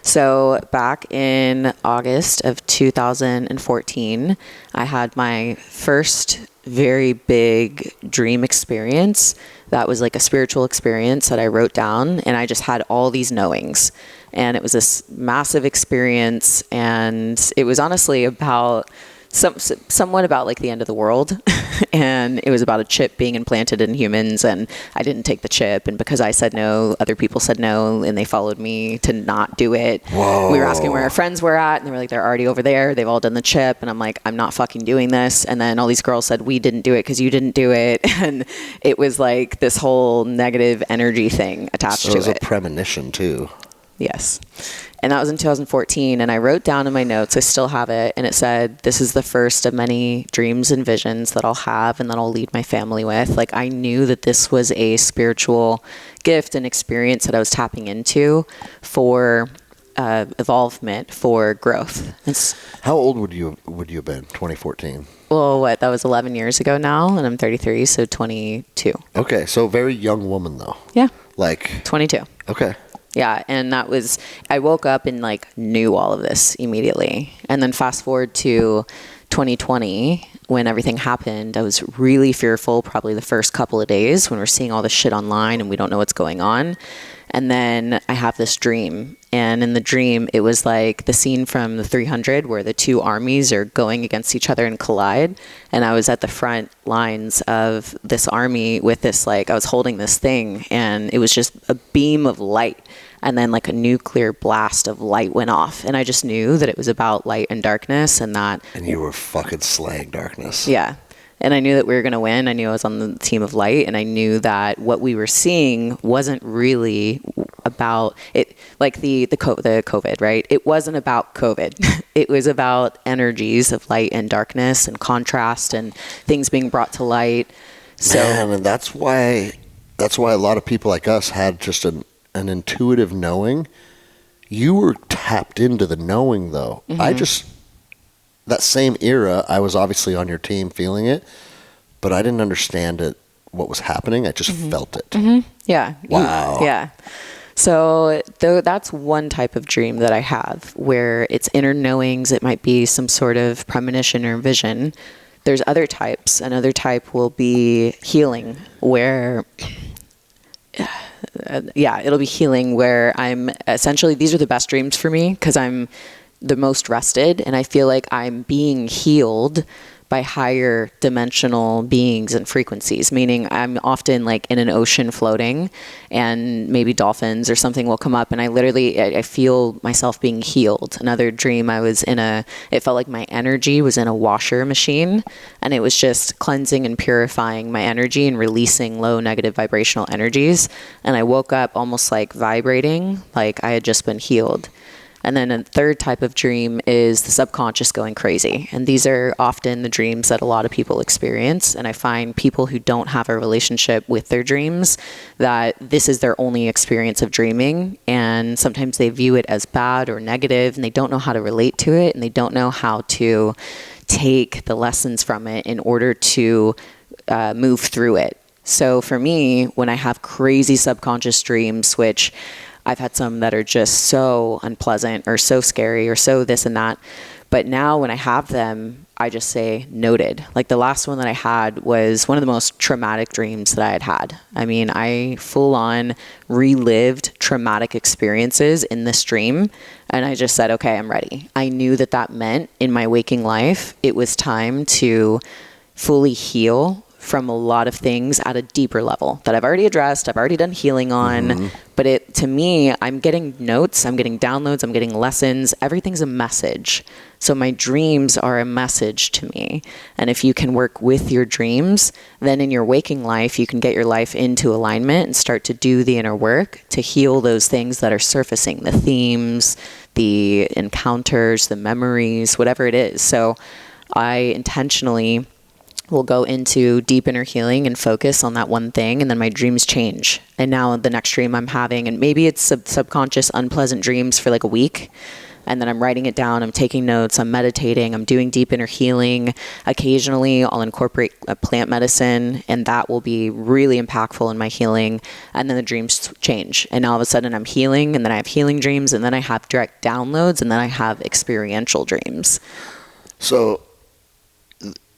So back in August of 2014, I had my first very big dream experience. That was like a spiritual experience that I wrote down, and I just had all these knowings. And it was this massive experience, and it was honestly about somewhat about like the end of the world. And it was about a chip being implanted in humans, and I didn't take the chip, and because I said no, other people said no, and they followed me to not do it. Whoa. We were asking where our friends were at, and they were like, they're already over there, they've all done the chip. And I'm like, I'm not fucking doing this. And then all these girls said, we didn't do it because you didn't do it. And it was like this whole negative energy thing attached So it to was it. a premonition too. Yes. And that was in 2014. And I wrote down in my notes, I still have it. And it said, this is the first of many dreams and visions that I'll have and that I'll lead my family with. Like, I knew that this was a spiritual gift and experience that I was tapping into for evolvement, for growth. How old would you have been? 2014. Well, that was 11 years ago now. And I'm 33, so 22. Okay, so very young woman though. Yeah. Like 22. okay. Yeah, and that was, I woke up and like knew all of this immediately. And then fast forward to 2020, when everything happened, I was really fearful probably the first couple of days when we're seeing all this shit online and we don't know what's going on. And then I have this dream. And in the dream, it was like the scene from the 300 where the two armies are going against each other and collide. And I was at the front lines of this army with this, like, I was holding this thing, and it was just a beam of light. And then like a nuclear blast of light went off. And I just knew that it was about light and darkness, and that. And you were fucking slaying darkness. Yeah. And I knew that we were going to win. I knew I was on the team of light, and I knew that what we were seeing wasn't really about it, like the COVID, right? It wasn't about COVID. It was about energies of light and darkness and contrast and things being brought to light. So, Man, and that's why a lot of people like us had just an intuitive knowing. You were tapped into the knowing, though. That same era, I was obviously on your team feeling it, but I didn't understand it, what was happening. I just felt it. yeah. Wow. Yeah. So that's one type of dream that I have where it's inner knowings. It might be some sort of premonition or vision. There's other types. Another type will be healing where, it'll be healing where I'm essentially, these are the best dreams for me because I'm the most rested and I feel like I'm being healed by higher dimensional beings and frequencies, meaning I'm often like in an ocean floating and maybe dolphins or something will come up and I feel myself being healed. Another dream it felt like my energy was in a washer machine and it was just cleansing and purifying my energy and releasing low negative vibrational energies. And I woke up almost like vibrating, like I had just been healed. And then a third type of dream is the subconscious going crazy. And these are often the dreams that a lot of people experience. And I find people who don't have a relationship with their dreams, that this is their only experience of dreaming. And sometimes they view it as bad or negative, and they don't know how to relate to it. And they don't know how to take the lessons from it in order to move through it. So for me, when I have crazy subconscious dreams, which I've had some that are just so unpleasant or so scary or so this and that. But now when I have them, I just say noted. Like the last one that I had was one of the most traumatic dreams that I had had. I mean, I full on relived traumatic experiences in this dream. And I just said, okay, I'm ready. I knew that meant in my waking life, it was time to fully heal from a lot of things at a deeper level that I've already addressed, I've already done healing on. But to me, I'm getting notes, I'm getting downloads, I'm getting lessons. Everything's a message. So my dreams are a message to me. And if you can work with your dreams, then in your waking life, you can get your life into alignment and start to do the inner work to heal those things that are surfacing, the themes, the encounters, the memories, whatever it is. So I intentionally will go into deep inner healing and focus on that one thing, and then my dreams change. And now the next dream I'm having, and maybe it's subconscious unpleasant dreams for like a week, and then I'm writing it down, I'm taking notes, I'm meditating, I'm doing deep inner healing. Occasionally I'll incorporate a plant medicine, and that will be really impactful in my healing. And then the dreams change, and all of a sudden I'm healing, and then I have healing dreams, and then I have direct downloads, and then I have experiential dreams. So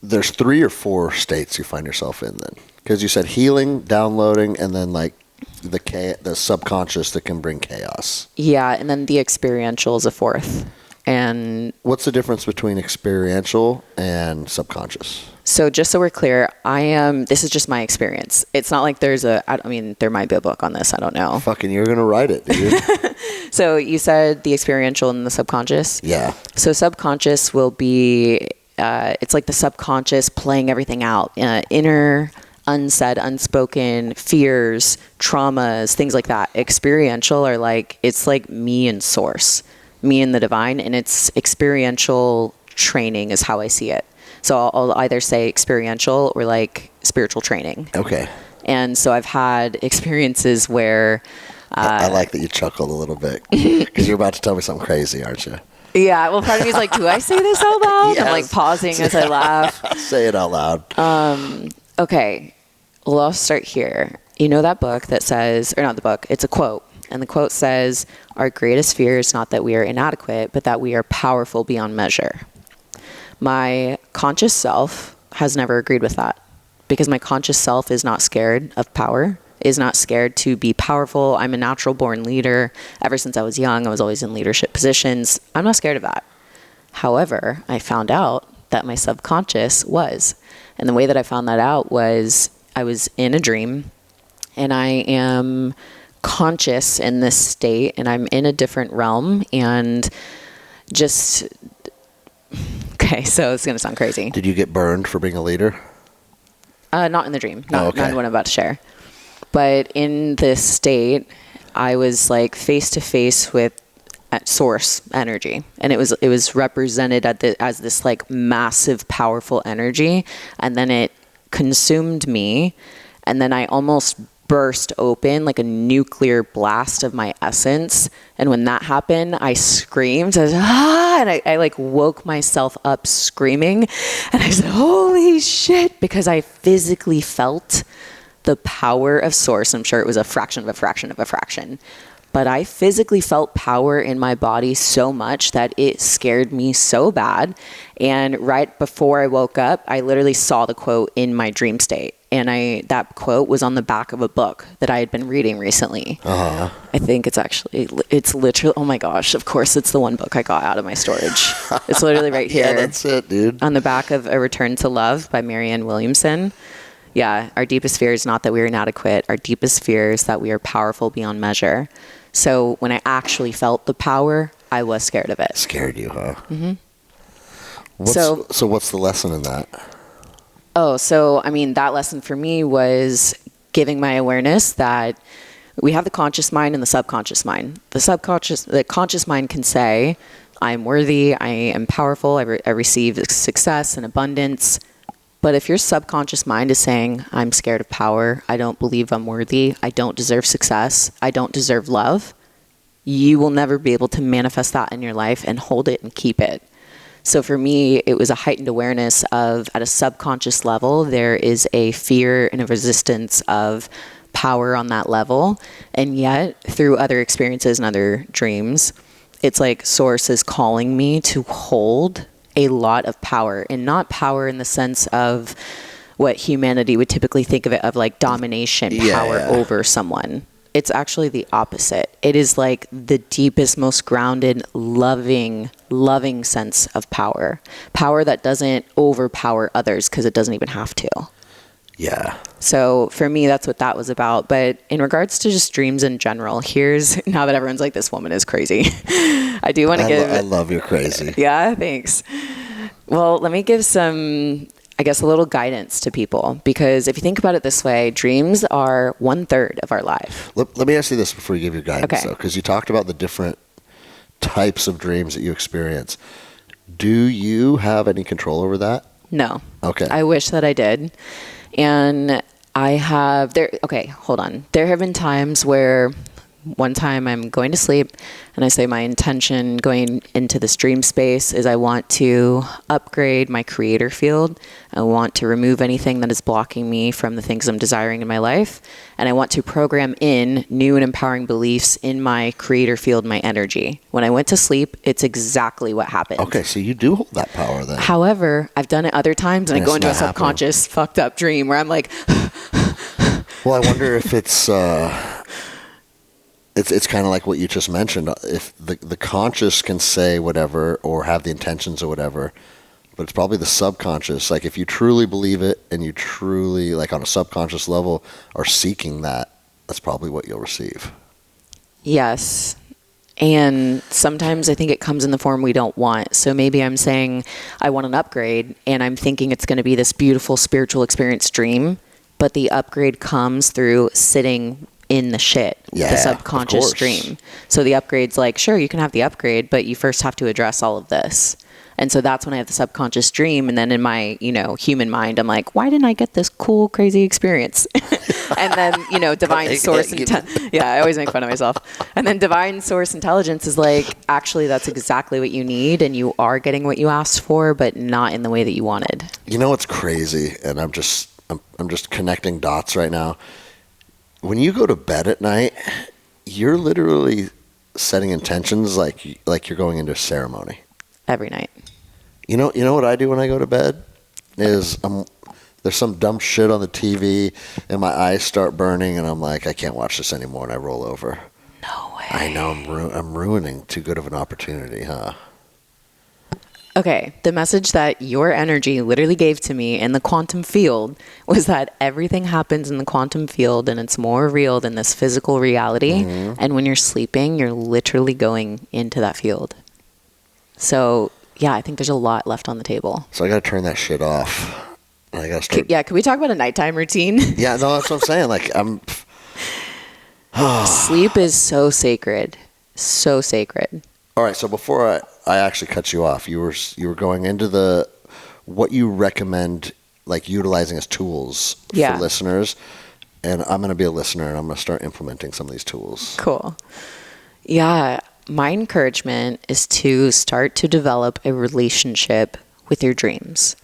there's 3 or 4 states you find yourself in then, because you said healing, downloading, and then like the subconscious that can bring chaos. Yeah, and then the experiential is a fourth. And what's the difference between experiential and subconscious? So just so we're clear, this is just my experience. It's not like there might be a book on this, I don't know. Fucking, you're gonna write it, dude. So you said the experiential and the subconscious? Yeah. So subconscious will be it's like the subconscious playing everything out, inner, unsaid, unspoken fears, traumas, things like that. Experiential are like, it's like me and source, me and the divine, and it's experiential training is how I see it. So I'll either say experiential or like spiritual training. Okay. And so I've had experiences where I like that you chuckled a little bit because you're about to tell me something crazy, aren't you? Yeah, well, part of me is like, do I say this out loud? Yes. I'm like pausing as I laugh. Say it out loud. Okay, well, I'll start here. You know that book that says, or not the book, it's a quote. And the quote says, our greatest fear is not that we are inadequate, but that we are powerful beyond measure. My conscious self has never agreed with that because my conscious self is not scared of power, is not scared to be powerful. I'm a natural born leader. Ever since I was young, I was always in leadership positions. I'm not scared of that. However, I found out that my subconscious was. And the way that I found that out was I was in a dream and I am conscious in this state and I'm in a different realm and just, okay, so it's going to sound crazy. Did you get burned for being a leader? Not in the dream. Not what I'm about to share. But in this state, I was like face to face with source energy, and it was represented as this like massive, powerful energy, and then it consumed me. And then I almost burst open like a nuclear blast of my essence. And when that happened, I screamed, and I like woke myself up screaming. And I said, holy shit, because I physically felt the power of source. I'm sure it was a fraction of a fraction of a fraction. But I physically felt power in my body so much that it scared me so bad. And right before I woke up, I literally saw the quote in my dream state. And that quote was on the back of a book that I had been reading recently. I think it's literally, oh my gosh, of course, it's the one book I got out of my storage. It's literally right here. Yeah, that's it, dude. On the back of A Return to Love by Marianne Williamson. Yeah, our deepest fear is not that we are inadequate. Our deepest fear is that we are powerful beyond measure. So when I actually felt the power, I was scared of it. Scared you, huh? Mm-hmm. So what's the lesson in that? Oh, so I mean, that lesson for me was giving my awareness that we have the conscious mind and the subconscious mind. The conscious mind can say, I'm worthy, I am powerful, I receive success and abundance. But if your subconscious mind is saying, I'm scared of power, I don't believe I'm worthy, I don't deserve success, I don't deserve love, you will never be able to manifest that in your life and hold it and keep it. So for me, it was a heightened awareness of, at a subconscious level, there is a fear and a resistance of power on that level. And yet, through other experiences and other dreams, it's like Source is calling me to hold a lot of power, and not power in the sense of what humanity would typically think of it, of like domination, power over someone. It's actually the opposite. It is like the deepest, most grounded, loving sense of power. Power that doesn't overpower others because it doesn't even have to. Yeah. So for me, that's what that was about. But in regards to just dreams in general, here's, now that everyone's like, this woman is crazy. I do want to give... I love you're crazy. Yeah, thanks. Well, let me give some, I guess, a little guidance to people. Because if you think about it this way, dreams are 1/3 of our life. Let me ask you this before you give your guidance, Okay. though. Because you talked about the different types of dreams that you experience. Do you have any control over that? No. Okay. I wish that I did. And okay, hold on. There have been times where one time I'm going to sleep and I say my intention going into this dream space is I want to upgrade my creator field. I want to remove anything that is blocking me from the things I'm desiring in my life. And I want to program in new and empowering beliefs in my creator field, my energy. When I went to sleep, it's exactly what happened. Okay, so you do hold that power then. However, I've done it other times and I go into a subconscious fucked up dream where I'm like... Well, I wonder if it's kind of like what you just mentioned. If the conscious can say whatever or have the intentions or whatever, but it's probably the subconscious. Like if you truly believe it and you truly, like on a subconscious level, are seeking that, that's probably what you'll receive. Yes. And sometimes I think it comes in the form we don't want. So maybe I'm saying I want an upgrade and I'm thinking it's going to be this beautiful spiritual experience dream, but the upgrade comes through sitting in the shit, the subconscious dream. So the upgrade's like, sure, you can have the upgrade, but you first have to address all of this. And so that's when I have the subconscious dream. And then in my, human mind, I'm like, why didn't I get this cool, crazy experience? And then, divine source. I always make fun of myself. And then divine source intelligence is like, actually, that's exactly what you need. And you are getting what you asked for, but not in the way that you wanted. You know what's crazy? And I'm just connecting dots right now. When you go to bed at night, you're literally setting intentions like you're going into a ceremony. Every night. You know what I do when I go to bed? Is there's some dumb shit on the TV and my eyes start burning and I'm like, I can't watch this anymore, and I roll over. No way. I know I'm ruining too good of an opportunity, huh? Okay, the message that your energy literally gave to me in the quantum field was that everything happens in the quantum field and it's more real than this physical reality. Mm-hmm. And when you're sleeping, you're literally going into that field. So, yeah, I think there's a lot left on the table. So I got to turn that shit off. I got to start. Can we talk about a nighttime routine? Yeah, no, that's what I'm saying. Like, Sleep is so sacred. So sacred. All right, so before I actually cut you off, you were going into what you recommend like utilizing as tools Yeah. for listeners. And I'm going to be a listener, and I'm going to start implementing some of these tools. Cool. Yeah. My encouragement is to start to develop a relationship with your dreams.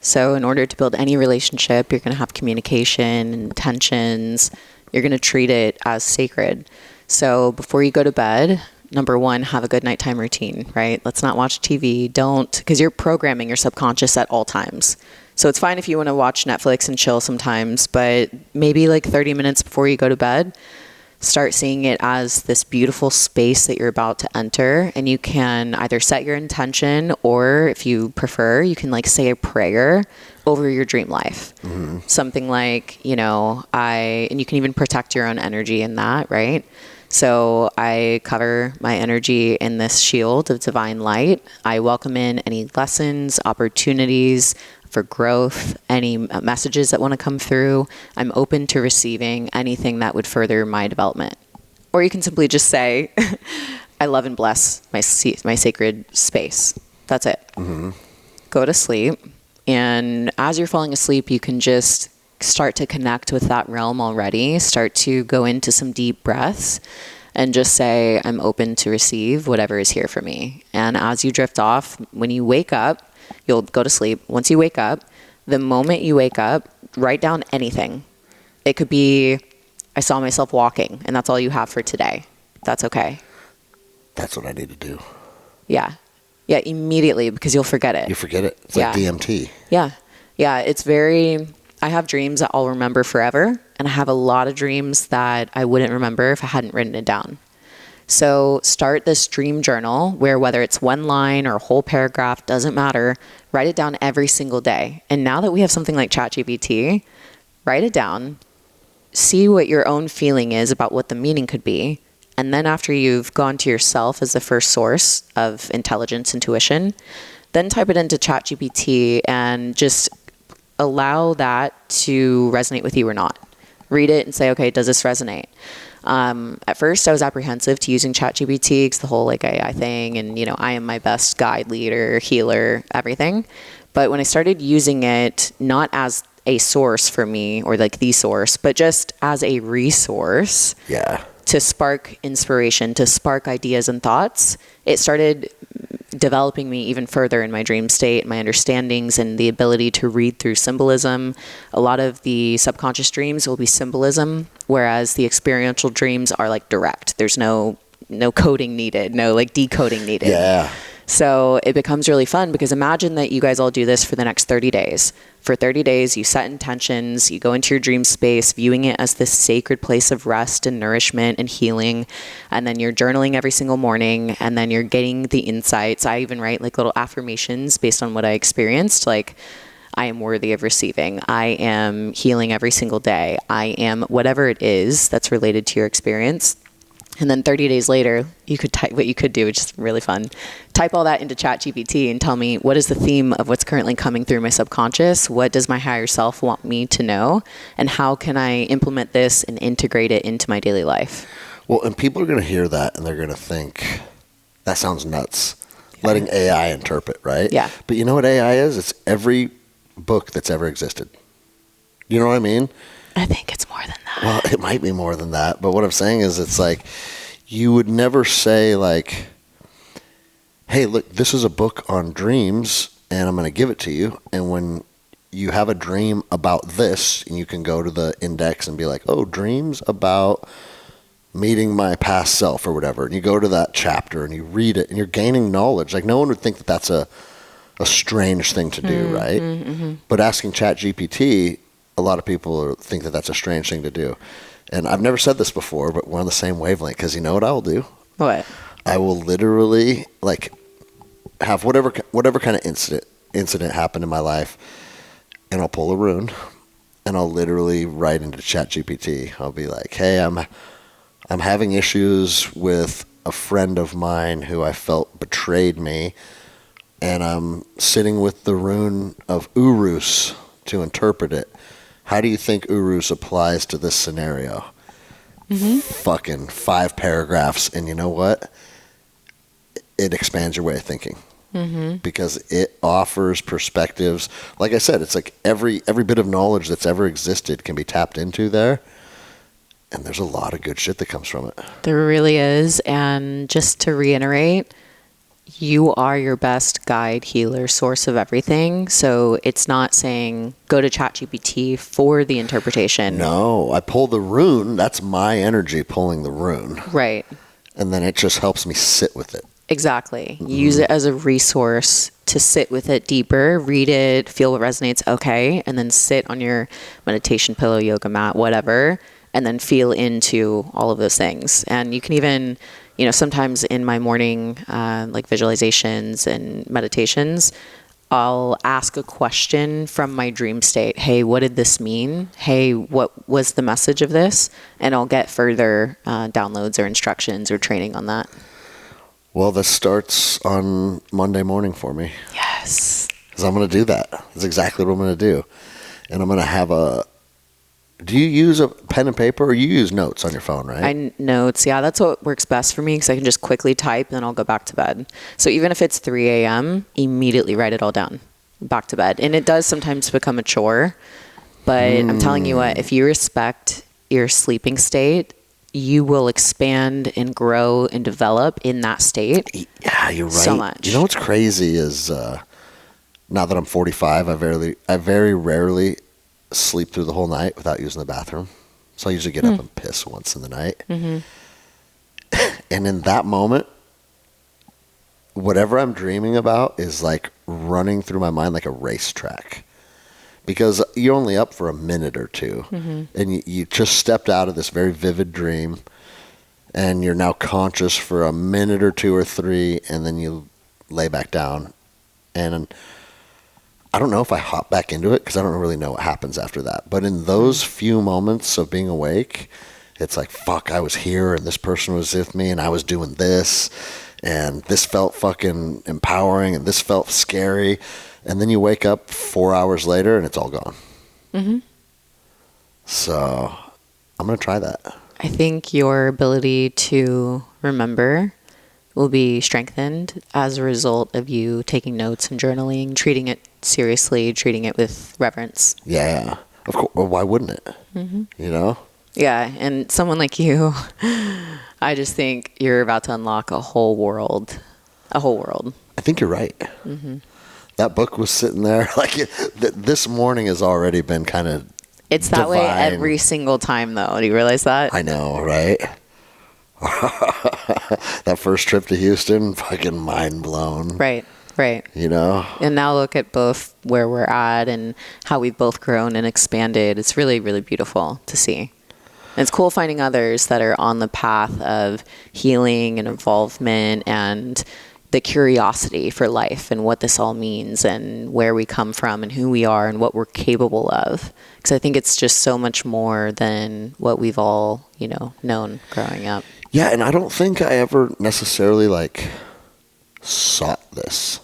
So in order to build any relationship, you're going to have communication, intentions. You're going to treat it as sacred. So before you go to bed, number one, have a good nighttime routine, right? Let's not watch TV. Because you're programming your subconscious at all times. So it's fine if you want to watch Netflix and chill sometimes, but maybe like 30 minutes before you go to bed, start seeing it as this beautiful space that you're about to enter. And you can either set your intention, or if you prefer, you can like say a prayer over your dream life. Mm-hmm. Something like, and you can even protect your own energy in that, right? So I cover my energy in this shield of divine light. I welcome in any lessons, opportunities for growth, any messages that want to come through. I'm open to receiving anything that would further my development. Or you can simply just say, I love and bless my sacred space. That's it. Mm-hmm. Go to sleep. And as you're falling asleep, you can just start to connect with that realm already. Start to go into some deep breaths and just say, I'm open to receive whatever is here for me. And as you drift off, when you wake up, you'll go to sleep. Once you wake up, the moment you wake up, write down anything. It could be, I saw myself walking, and that's all you have for today. That's okay. That's what I need to do. Yeah. Yeah, immediately, because you'll forget it. You forget it. It's like DMT. Yeah. Yeah, I have dreams that I'll remember forever, and I have a lot of dreams that I wouldn't remember if I hadn't written it down. So start this dream journal where, whether it's one line or a whole paragraph, doesn't matter, write it down every single day. And now that we have something like ChatGPT, write it down, see what your own feeling is about what the meaning could be. And then after you've gone to yourself as the first source of intelligence, intuition, then type it into ChatGPT and just allow that to resonate with you or not. Read it and say, okay, does this resonate? At first, I was apprehensive to using ChatGPT because the whole like AI thing, and I am my best guide, leader, healer, everything. But when I started using it, not as a source for me or like the source, but just as a resource, to spark inspiration, to spark ideas and thoughts, it started developing me even further in my dream state, my understandings, and the ability to read through symbolism. A lot of the subconscious dreams will be symbolism, whereas the experiential dreams are like direct. There's no coding needed, no like decoding needed. Yeah. So it becomes really fun, because imagine that you guys all do this for the next 30 days. For 30 days, you set intentions, you go into your dream space, viewing it as this sacred place of rest and nourishment and healing. And then you're journaling every single morning, and then you're getting the insights. I even write like little affirmations based on what I experienced, like, I am worthy of receiving. I am healing every single day. I am whatever it is that's related to your experience. And then 30 days later, you could type what you could do, which is really fun. Type all that into ChatGPT and tell me, what is the theme of what's currently coming through my subconscious? What does my higher self want me to know? And how can I implement this and integrate it into my daily life? Well, and people are going to hear that and they're going to think, that sounds nuts. Yeah. Letting AI interpret, right? Yeah. But you know what AI is? It's every book that's ever existed. You know what I mean? I think it's more than that. Well, it might be more than that. But what I'm saying is, it's like, you would never say like, hey, look, this is a book on dreams and I'm going to give it to you. And when you have a dream about this, and you can go to the index and be like, oh, dreams about meeting my past self or whatever. And you go to that chapter and you read it and you're gaining knowledge. Like, no one would think that that's a strange thing to do, right? Mm-hmm. But asking ChatGPT, a lot of people think that that's a strange thing to do. And I've never said this before, but we're on the same wavelength, because you know what I will do? What? I will literally like have whatever kind of incident happened in my life, and I'll pull a rune and I'll literally write into ChatGPT. I'll be like, hey, I'm having issues with a friend of mine who I felt betrayed me, and I'm sitting with the rune of Urus to interpret it. How do you think Urus applies to this scenario? Mm-hmm. Fucking 5 paragraphs, and you know what? It expands your way of thinking. because it offers perspectives. Like I said, it's like every bit of knowledge that's ever existed can be tapped into there. And there's a lot of good shit that comes from it. There really is. And just to reiterate, you are your best guide, healer, source of everything. So it's not saying go to ChatGPT for the interpretation. No, I pull the rune. That's my energy pulling the rune. Right. And then it just helps me sit with it. Exactly. Use it as a resource to sit with it deeper, read it, feel what resonates, okay, and then sit on your meditation pillow, yoga mat, whatever, and then feel into all of those things. And you can even, sometimes in my morning like visualizations and meditations, I'll ask a question from my dream state. Hey, what did this mean? Hey, what was the message of this? And I'll get further downloads or instructions or training on that. Well, this starts on Monday morning for me. Yes. Because I'm going to do that. That's exactly what I'm going to do. And I'm going to have do you use a pen and paper or you use notes on your phone, right? Notes. Yeah, that's what works best for me because I can just quickly type and then I'll go back to bed. So even if it's 3 a.m., immediately write it all down, back to bed. And it does sometimes become a chore. But I'm telling you what, if you respect your sleeping state, you will expand and grow and develop in that state. Yeah, you're right. So much. You know what's crazy is now that I'm 45, I very rarely sleep through the whole night without using the bathroom. So I usually get up and piss once in the night. And in that moment, whatever I'm dreaming about is like running through my mind like a racetrack. Because you're only up for a minute or two. And you just stepped out of this very vivid dream. And you're now conscious for a minute or two or three. And then you lay back down. And I don't know if I hop back into it because I don't really know what happens after that. But in those few moments of being awake, it's like, fuck, I was here and this person was with me and I was doing this. And this felt fucking empowering and this felt scary. And then you wake up 4 hours later and it's all gone. So I'm going to try that. I think your ability to remember will be strengthened as a result of you taking notes and journaling, treating it seriously, treating it with reverence. Yeah, of course. Well, why wouldn't it? You know? Yeah, and someone like you, I just think you're about to unlock a whole world. A whole world. I think you're right. That book was sitting there. Like this morning has already been kind of It's that way divine. every single time, though. Do you realize that? I know, right? That first trip to Houston, fucking mind blown. Right. You know? And now look at both where we're at and how we've both grown and expanded. It's really, really beautiful to see. And it's cool finding others that are on the path of healing and involvement and the curiosity for life and what this all means and where we come from and who we are and what we're capable of. Because I think it's just so much more than what we've all, known growing up. Yeah, and I don't think I ever necessarily sought this.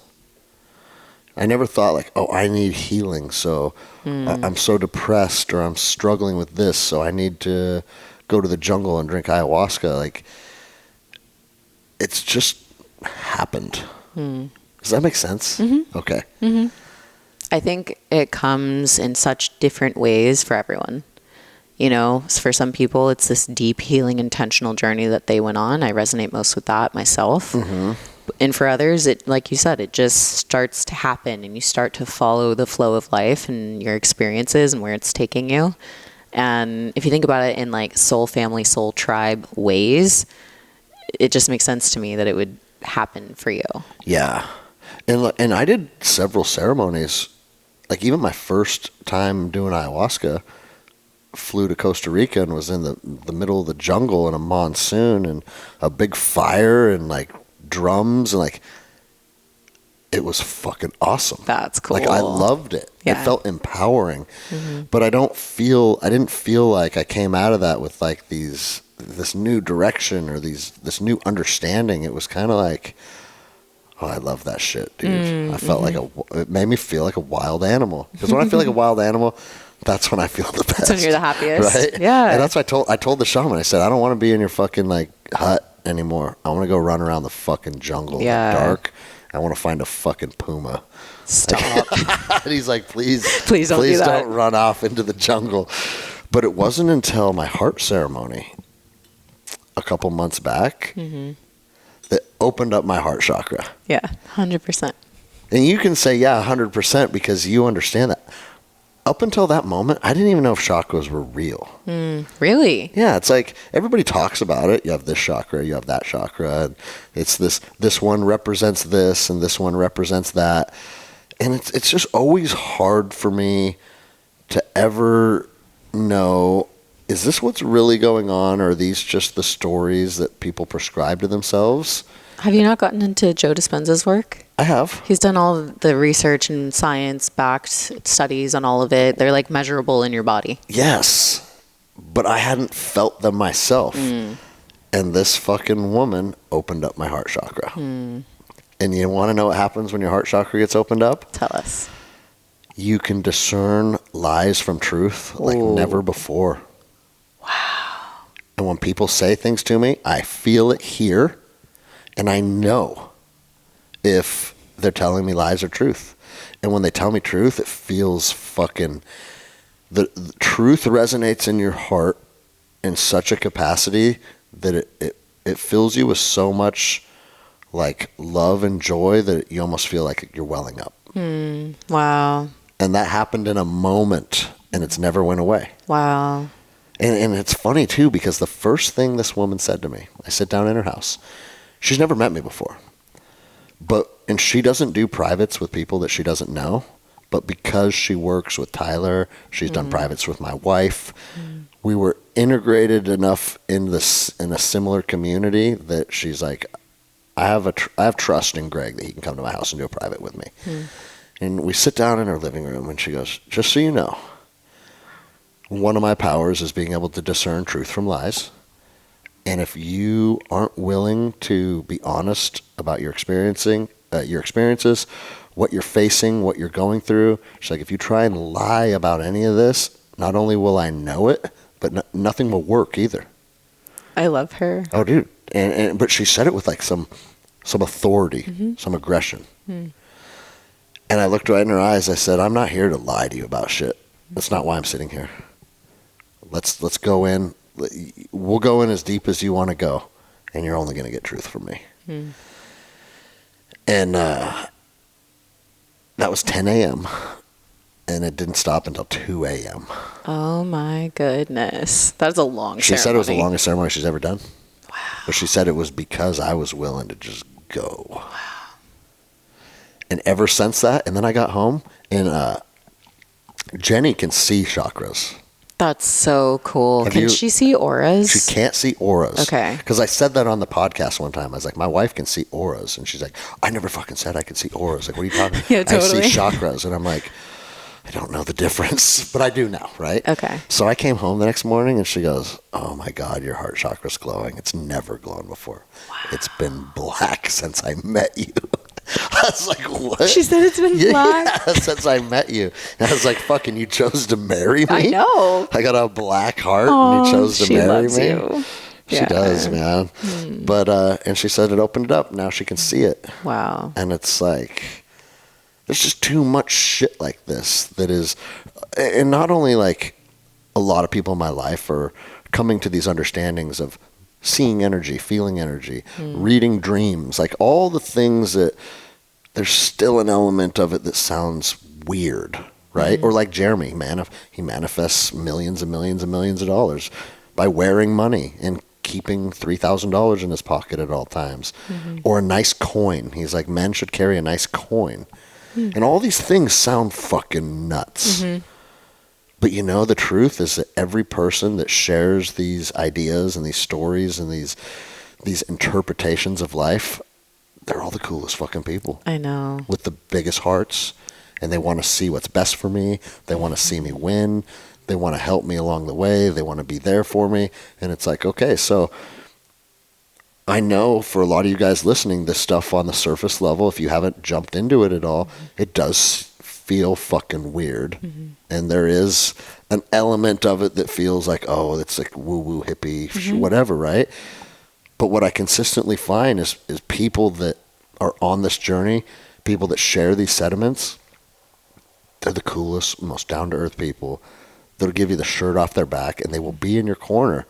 I never thought I need healing, so I'm so depressed or I'm struggling with this, so I need to go to the jungle and drink ayahuasca. It's just happened. Does that make sense? Okay. I think it comes in such different ways for everyone. For some people, it's this deep healing intentional journey that they went on. I resonate most with that myself. And for others, it, like you said, it just starts to happen and you start to follow the flow of life and your experiences and where it's taking you. And if you think about it in soul family, soul tribe ways, it just makes sense to me that it would happen for you. Yeah. And I did several ceremonies. Even my first time doing ayahuasca, flew to Costa Rica and was in the middle of the jungle in a monsoon and a big fire and drums and it was fucking awesome. That's cool. I loved it. Yeah. It felt empowering. But I didn't feel like I came out of that with this new direction or this new understanding. It was kind of oh, I love that shit, dude. I felt it made me feel like a wild animal. Because when I feel like a wild animal, that's when I feel the best. That's when you're the happiest. Right? Yeah. And that's what I told the shaman. I said, I don't want to be in your fucking hut anymore. I want to go run around the fucking jungle in the dark I want to find a fucking puma. Stop. And he's like, please Please don't do that. don't run off into the jungle. But it wasn't until my heart ceremony a couple months back that opened up my heart chakra. Yeah, 100%. And you can say, yeah, 100% because you understand that. Up until that moment, I didn't even know if chakras were real. Really? Yeah, it's like everybody talks about it. You have this chakra, you have that chakra. And it's this one represents this and this one represents that. And it's just always hard for me to ever know, is this what's really going on, or are these just the stories that people prescribe to themselves? Have you not gotten into Joe Dispenza's work? I have. He's done all the research and science-backed studies on all of it. They're like measurable in your body. Yes, but I hadn't felt them myself. And this fucking woman opened up my heart chakra. And you want to know what happens when your heart chakra gets opened up? Tell us. You can discern lies from truth like never before. Wow. And when people say things to me, I feel it here, and I know if they're telling me lies or truth. And when they tell me truth, it feels fucking... The truth resonates in your heart in such a capacity that it fills you with so much like love and joy that you almost feel like you're welling up. Wow. And that happened in a moment, and it's never went away. Wow. And it's funny, too, because the first thing this woman said to me, I sit down in her house. She's never met me before. And she doesn't do privates with people that she doesn't know. But because she works with Tyler, she's done privates with my wife. We were integrated enough in a similar community that she's like, I have trust in Greg that he can come to my house and do a private with me. And we sit down in her living room, and she goes, just so you know, one of my powers is being able to discern truth from lies. And if you aren't willing to be honest about your experiences, what you're facing, what you're going through, she's like, if you try and lie about any of this, not only will I know it, but nothing will work either. I love her. Oh, dude. But she said it with like some authority, some aggression. And I looked right in her eyes. I said, I'm not here to lie to you about shit. That's not why I'm sitting here. Let's go in. We'll go in as deep as you want to go, and you're only going to get truth from me. And that was 10 a.m., and it didn't stop until 2 a.m. Oh, my goodness. That's a long ceremony. She said it was the longest ceremony she's ever done. Wow. But she said it was because I was willing to just go. Wow. And ever since that, and then I got home, and Jenny can see chakras. That's so cool. Can she see auras? She can't see auras. Okay. Because I said that on the podcast one time. I was like, my wife can see auras. And she's like, I never fucking said I could see auras. Like, what are you talking about? Yeah, totally. I see chakras. And I'm like, I don't know the difference. But I do now, right? Okay. So I came home the next morning, and she goes, oh, my God, your heart chakra's glowing. It's never glowed before. Wow. It's been black since I met you. I was like, what? She said it's been black? Yeah, since I met you. And I was like, fucking, you chose to marry me? I know. I got a black heart, and you chose to marry me? You. She does, man. But, and she said it opened it up. Now she can see it. Wow. And it's like, there's just too much shit like this that is, and not only like a lot of people in my life are coming to these understandings of seeing energy, feeling energy, reading dreams, like all the things that there's still an element of it that sounds weird, right? Or like Jeremy, he manifests millions and millions and millions of dollars by wearing money and keeping $3,000 in his pocket at all times. Or a nice coin. He's like, men should carry a nice coin. And all these things sound fucking nuts. But you know, the truth is that every person that shares these ideas and these stories and these interpretations of life, they're all the coolest fucking people. I know. With the biggest hearts. And they want to see what's best for me. They want to see me win. They want to help me along the way. They want to be there for me. And it's like, okay, so I know for a lot of you guys listening, this stuff on the surface level, if you haven't jumped into it at all, it does feel fucking weird. And there is an element of it that feels like, oh, it's like woo-woo hippie, whatever, right? But what I consistently find is people that are on this journey, people that share these sentiments, they're the coolest, most down-to-earth people. They'll give you the shirt off their back, and they will be in your corner.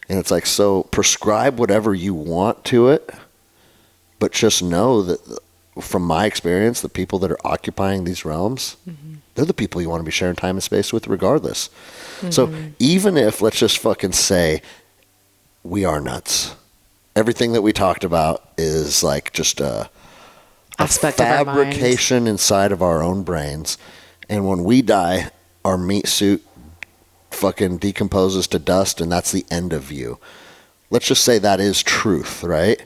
And it's like, so prescribe whatever you want to it, but just know that from my experience, the people that are occupying these realms, they're the people you want to be sharing time and space with regardless. So even if, let's just fucking say, we are nuts. Everything that we talked about is like just a fabrication inside of our own brains. And when we die, our meat suit fucking decomposes to dust, and that's the end of you. Let's just say that is truth, right?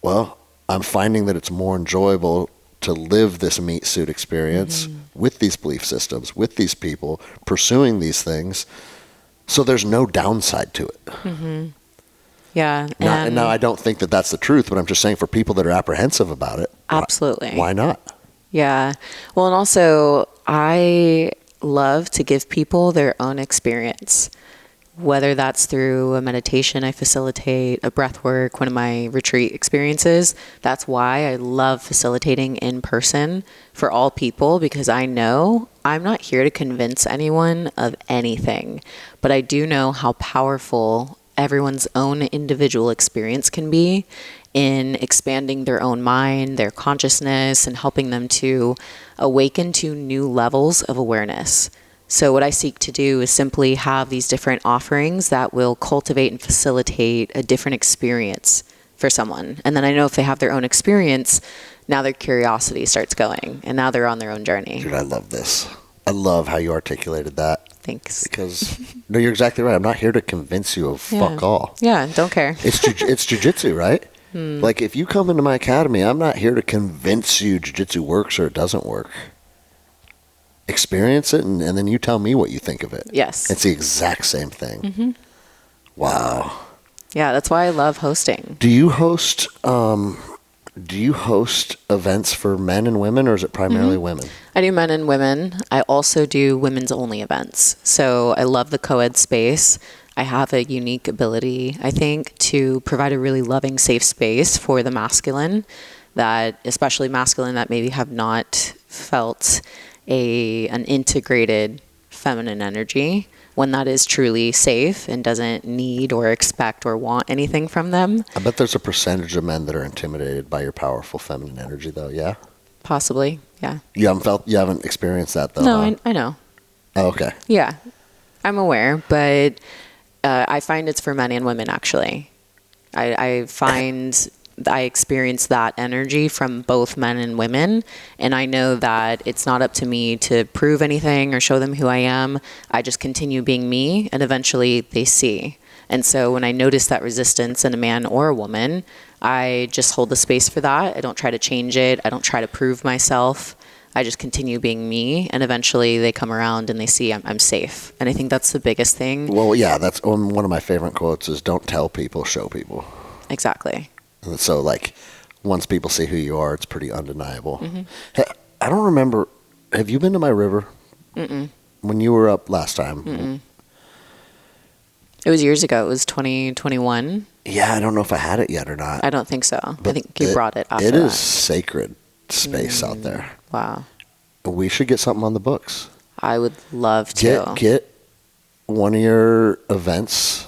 Well, I'm finding that it's more enjoyable to live this meat suit experience with these belief systems, with these people, pursuing these things. So there's no downside to it. Yeah. Now, I don't think that that's the truth, but I'm just saying for people that are apprehensive about it. Absolutely. Why not? Yeah. Well, and also, I love to give people their own experience, whether that's through a meditation I facilitate, a breath work, one of my retreat experiences. That's why I love facilitating in person for all people, because I know I'm not here to convince anyone of anything, but I do know how powerful everyone's own individual experience can be in expanding their own mind, their consciousness, and helping them to awaken to new levels of awareness. So what I seek to do is simply have these different offerings that will cultivate and facilitate a different experience for someone. And then I know if they have their own experience, now their curiosity starts going, and now they're on their own journey. Dude, I love this. I love how you articulated that. Thanks. Because, no, you're exactly right. I'm not here to convince you of fuck all. Yeah, don't care. It's jujitsu, right? Like, if you come into my academy, I'm not here to convince you jujitsu works or it doesn't work. Experience it, and then you tell me what you think of it. Yes. It's the exact same thing. Wow. Yeah, that's why I love hosting. Do you host events for men and women, or is it primarily women? I do men and women. I also do women's only events. So I love the co-ed space. I have a unique ability, I think, to provide a really loving, safe space for the masculine, that especially masculine that maybe have not felt an integrated feminine energy, when that is truly safe and doesn't need or expect or want anything from them. I bet there's a percentage of men that are intimidated by your powerful feminine energy, though. Yeah. Possibly. Yeah. You haven't experienced that, though. No, huh? I know. Oh, okay. Yeah, I'm aware, but I find it's for men and women, actually. I find I experience that energy from both men and women, and I know that it's not up to me to prove anything or show them who I am. I just continue being me, and eventually they see. And so when I notice that resistance in a man or a woman, I just hold the space for that. I don't try to change it. I don't try to prove myself. I just continue being me, and eventually they come around and they see I'm safe. And I think that's the biggest thing. Well, yeah, that's one of my favorite quotes is don't tell people, show people. Exactly. And so, like, once people see who you are, it's pretty undeniable. Hey, I don't remember. Have you been to my river? When you were up last time? It was years ago. It was 2021. Yeah, I don't know if I had it yet or not. I don't think so. But I think you brought it after It that. is sacred space out there. Wow. We should get something on the books. I would love to. Get one of your events,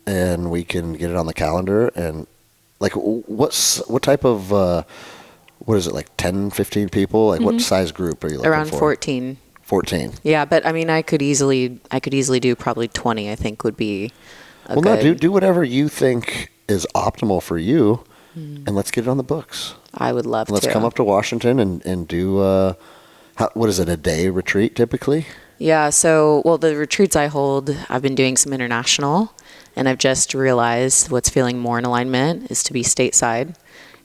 and we can get it on the calendar. And like, what type of what is it, like 10, 15 people? Like, what size group are you looking Around for? 14. 14. Yeah, but I mean, I could easily do probably 20. I think would be a good. No, do whatever you think is optimal for you, and let's get it on the books. I would love Let's to. come up to Washington and do what is it, a day retreat typically? Yeah. So, well, the retreats I hold, I've been doing some international, and I've just realized what's feeling more in alignment is to be stateside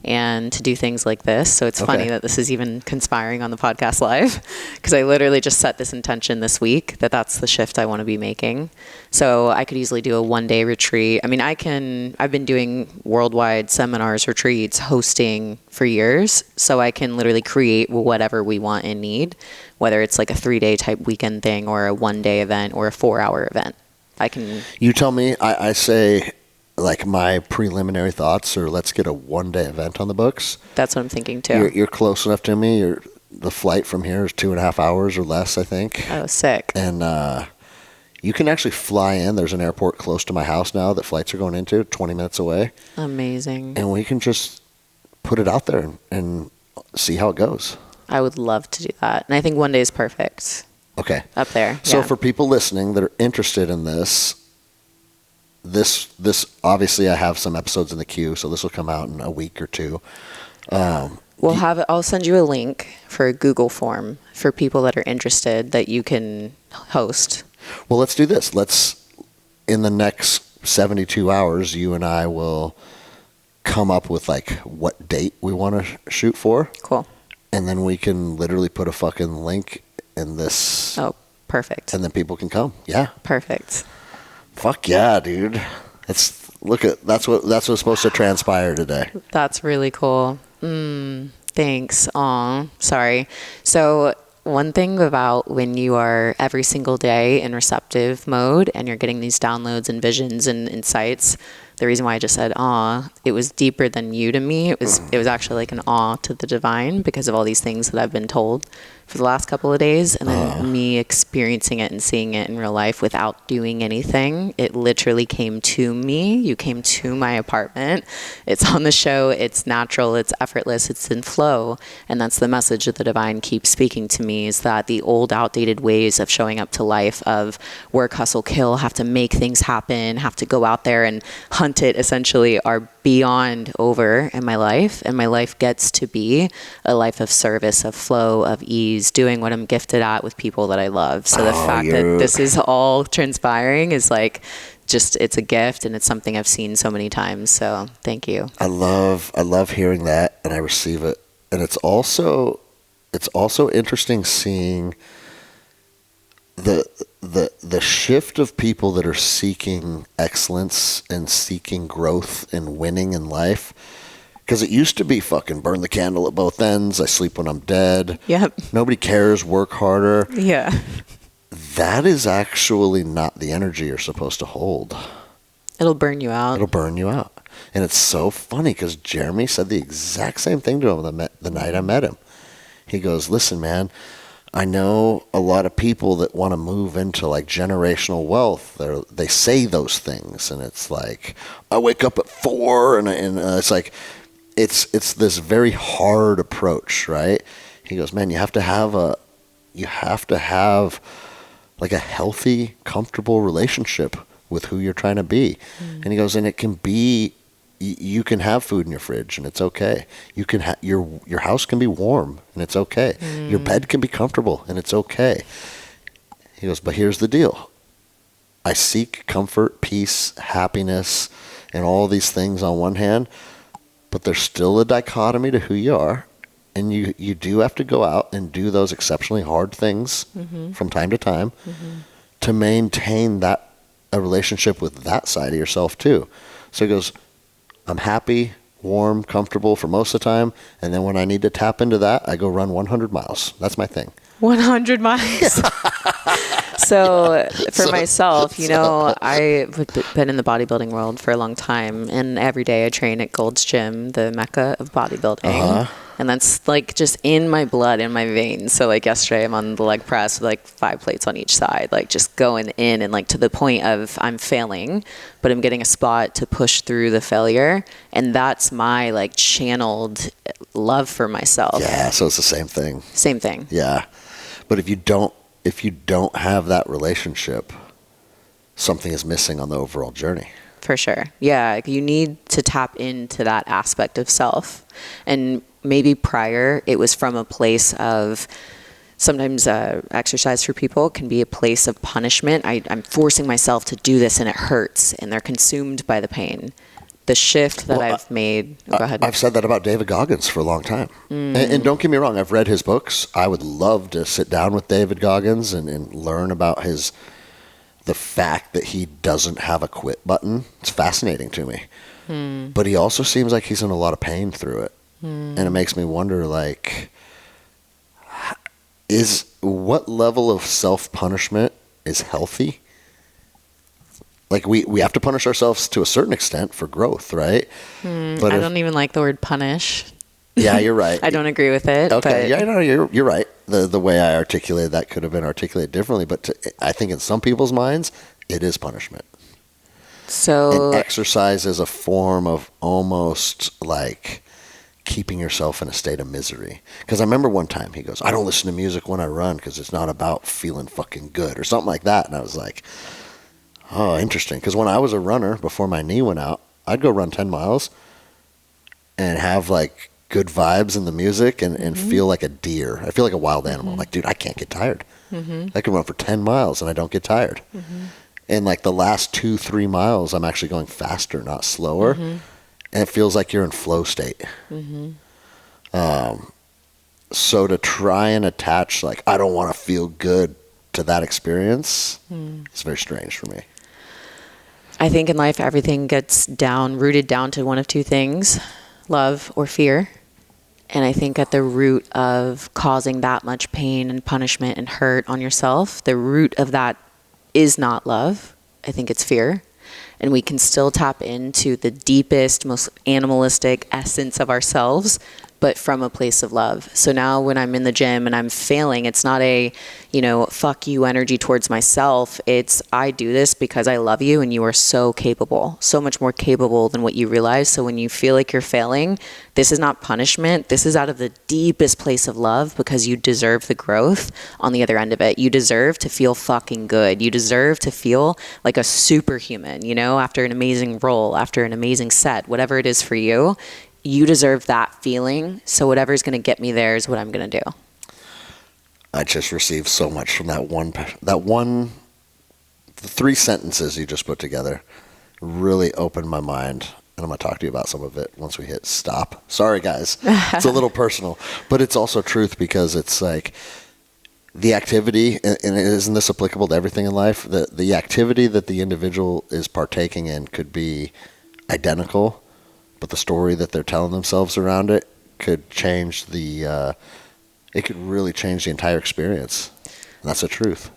and to do things like this. So it's funny that this is even conspiring on the podcast live, because I literally just set this intention this week that that's the shift I want to be making. So I could easily do a one-day retreat. I mean, I've been doing worldwide seminars, retreats, hosting for years. So I can literally create whatever we want and need, whether it's like a 3-day type weekend thing or a 1-day event or a 4-hour event. I can. You tell me. I say, like my preliminary thoughts are, let's get a 1-day event on the books. That's what I'm thinking too. You're close enough to me. The flight from here is 2.5 hours or less, I think. Oh, sick. And you can actually fly in. There's an airport close to my house now that flights are going into, 20 minutes away. Amazing. And we can just put it out there and see how it goes. I would love to do that. And I think 1 day is perfect. Okay. Up there. So yeah. for people listening that are interested in this obviously I have some episodes in the queue, so this will come out in a week or two. I'll send you a link for a Google form for people that are interested that you can host. Well, let's do this. In the next 72 hours, you and I will come up with like what date we want to shoot for. Cool. And then we can literally put a fucking link in this. Oh, perfect. And then people can come. Yeah. Perfect. Fuck yeah, dude. That's what's supposed to transpire today. That's really cool. Thanks. Aw, sorry. So one thing about when you are every single day in receptive mode and you're getting these downloads and visions and insights, the reason why I just said awe, it was deeper than you to me. It was actually like an awe to the divine because of all these things that I've been told for the last couple of days, and then me experiencing it and seeing it in real life without doing anything. It literally came to me. You came to my apartment. It's on the show. It's natural. It's effortless. It's in flow. And that's the message that the divine keeps speaking to me, is that the old outdated ways of showing up to life of work, hustle, kill, have to make things happen, have to go out there and hunt it essentially are beyond over in my life. And my life gets to be a life of service, of flow, of ease, doing what I'm gifted at with people that I love. So the fact that this is all transpiring is like, just, it's a gift, and it's something I've seen so many times. So thank you. I love hearing that, and I receive it. And it's also interesting seeing the shift of people that are seeking excellence and seeking growth and winning in life. Because it used to be fucking burn the candle at both ends. I sleep when I'm dead. Yep. Nobody cares. Work harder. Yeah. That is actually not the energy you're supposed to hold. It'll burn you out. It'll burn you out. And it's so funny because Jeremy said the exact same thing to him the night I met him. He goes, listen, man, I know a lot of people that want to move into like generational wealth. They say those things, and it's like, I wake up at 4, and it's like, it's this very hard approach, right? He goes, man, you have to have like a healthy, comfortable relationship with who you're trying to be. And he goes, and it can be, you can have food in your fridge and it's okay. You can your house can be warm and it's okay. Your bed can be comfortable and it's okay. He goes, but here's the deal. I seek comfort, peace, happiness, and all these things on one hand, but there's still a dichotomy to who you are. And you do have to go out and do those exceptionally hard things from time to time to maintain a relationship with that side of yourself too. So he goes, I'm happy, warm, comfortable for most of the time. And then when I need to tap into that, I go run 100 miles. That's my thing. 100 miles. So for myself, I've been in the bodybuilding world for a long time, and every day I train at Gold's Gym, the mecca of bodybuilding. And that's like just in my blood, in my veins. So like yesterday I'm on the leg press with like 5 plates on each side, like just going in and like to the point of I'm failing, but I'm getting a spot to push through the failure. And that's my like channeled love for myself. Yeah. So it's the same thing. Same thing. Yeah. But if you don't have that relationship, something is missing on the overall journey. For sure. Yeah. You need to tap into that aspect of self. And maybe prior it was from a place of, sometimes exercise for people can be a place of punishment. I'm forcing myself to do this and it hurts, and they're consumed by the pain. The shift that I've made. Go ahead. I've said that about David Goggins for a long time. And don't get me wrong, I've read his books. I would love to sit down with David Goggins and learn about the fact that he doesn't have a quit button. It's fascinating to me. But he also seems like he's in a lot of pain through it. And it makes me wonder, like, what level of self-punishment is healthy? like we have to punish ourselves to a certain extent for growth, right? But I don't even like the word punish. Yeah, you're right. I don't agree with it. Okay, but yeah, no, you're right. The way I articulated that could have been articulated differently, but I think in some people's minds, it is punishment. So And exercise is a form of almost like keeping yourself in a state of misery. Because I remember one time he goes, I don't listen to music when I run because it's not about feeling fucking good or something like that. And I was like, oh, interesting. Because when I was a runner, before my knee went out, I'd go run 10 miles and have like good vibes in the music and feel like a deer. I feel like a wild animal. I'm like, dude, I can't get tired. I can run for 10 miles and I don't get tired. And like the last 2-3 miles, I'm actually going faster, not slower. And it feels like you're in flow state. So to try and attach, like, I don't want to feel good to that experience, it's very strange for me. I think in life, everything gets rooted down to one of two things, love or fear. And I think at the root of causing that much pain and punishment and hurt on yourself, the root of that is not love. I think it's fear. And we can still tap into the deepest, most animalistic essence of ourselves, but from a place of love. So now when I'm in the gym and I'm failing, it's not a, fuck you energy towards myself. It's, I do this because I love you and you are so capable, so much more capable than what you realize. So when you feel like you're failing, this is not punishment. This is out of the deepest place of love because you deserve the growth on the other end of it. You deserve to feel fucking good. You deserve to feel like a superhuman, after an amazing role, after an amazing set, whatever it is for you. You deserve that feeling. So whatever's going to get me there is what I'm going to do. I just received so much from the 3 sentences you just put together really opened my mind. And I'm going to talk to you about some of it once we hit stop. Sorry, guys. It's a little personal, but it's also truth because it's like the activity, and isn't this applicable to everything in life? The activity that the individual is partaking in could be identical, but the story that they're telling themselves around it could change it could really change the entire experience. And that's the truth.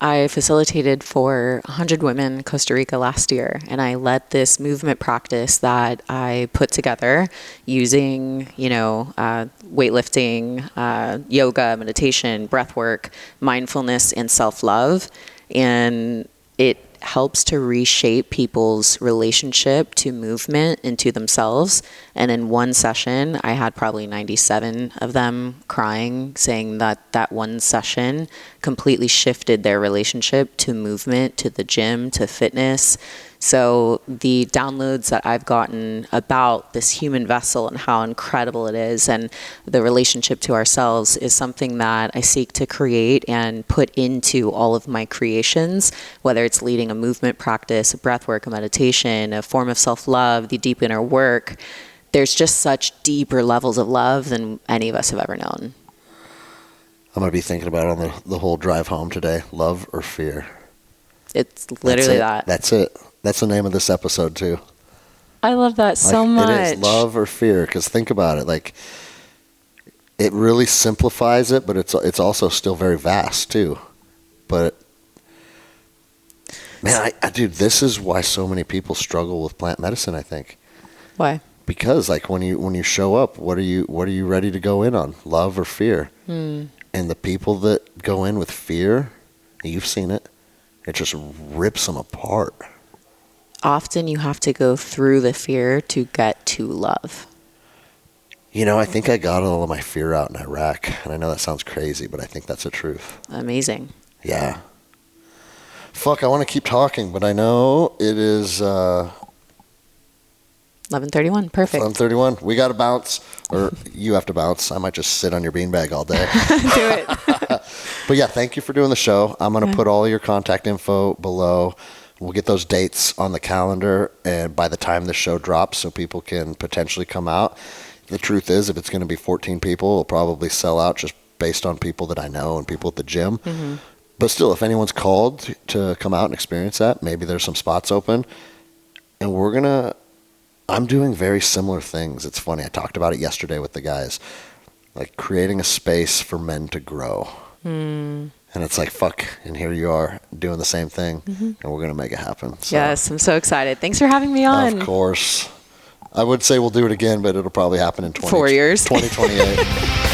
I facilitated for 100 women in Costa Rica last year, and I led this movement practice that I put together using, weightlifting, yoga, meditation, breath work, mindfulness, and self-love. And it helps to reshape people's relationship to movement and to themselves. And in one session, I had probably 97 of them crying, saying that one session completely shifted their relationship to movement, to the gym, to fitness. So the downloads that I've gotten about this human vessel and how incredible it is and the relationship to ourselves is something that I seek to create and put into all of my creations, whether it's leading a movement practice, a breath work, a meditation, a form of self-love, the deep inner work. There's just such deeper levels of love than any of us have ever known. I'm going to be thinking about it on the whole drive home today. Love or fear? It's literally that. That's it. That's the name of this episode too. I love that so much. It is love or fear, because think about it. Like, it really simplifies it, but it's also still very vast too. But man, dude, this is why so many people struggle with plant medicine, I think. Why? Because like when you show up, what are you ready to go in on? Love or fear? And the people that go in with fear, you've seen it. It just rips them apart. Often you have to go through the fear to get to love. I think I got all of my fear out in Iraq, and I know that sounds crazy, but I think that's the truth. Amazing. Yeah. Fuck, I want to keep talking, but I know it is 11:31. Perfect. 11:31. We got to bounce, or you have to bounce. I might just sit on your beanbag all day. Do it. But yeah, thank you for doing the show. I'm going to put all your contact info below. We'll get those dates on the calendar, and by the time the show drops, so people can potentially come out. The truth is, if it's going to be 14 people, it'll probably sell out just based on people that I know and people at the gym. But still, if anyone's called to come out and experience that, maybe there's some spots open. And I'm doing very similar things. It's funny. I talked about it yesterday with the guys, like creating a space for men to grow. And it's like, fuck, and here you are doing the same thing, and we're going to make it happen. So, Yes, I'm so excited. Thanks for having me on. of course. I would say we'll do it again, but it'll probably happen in 4 years. 2028.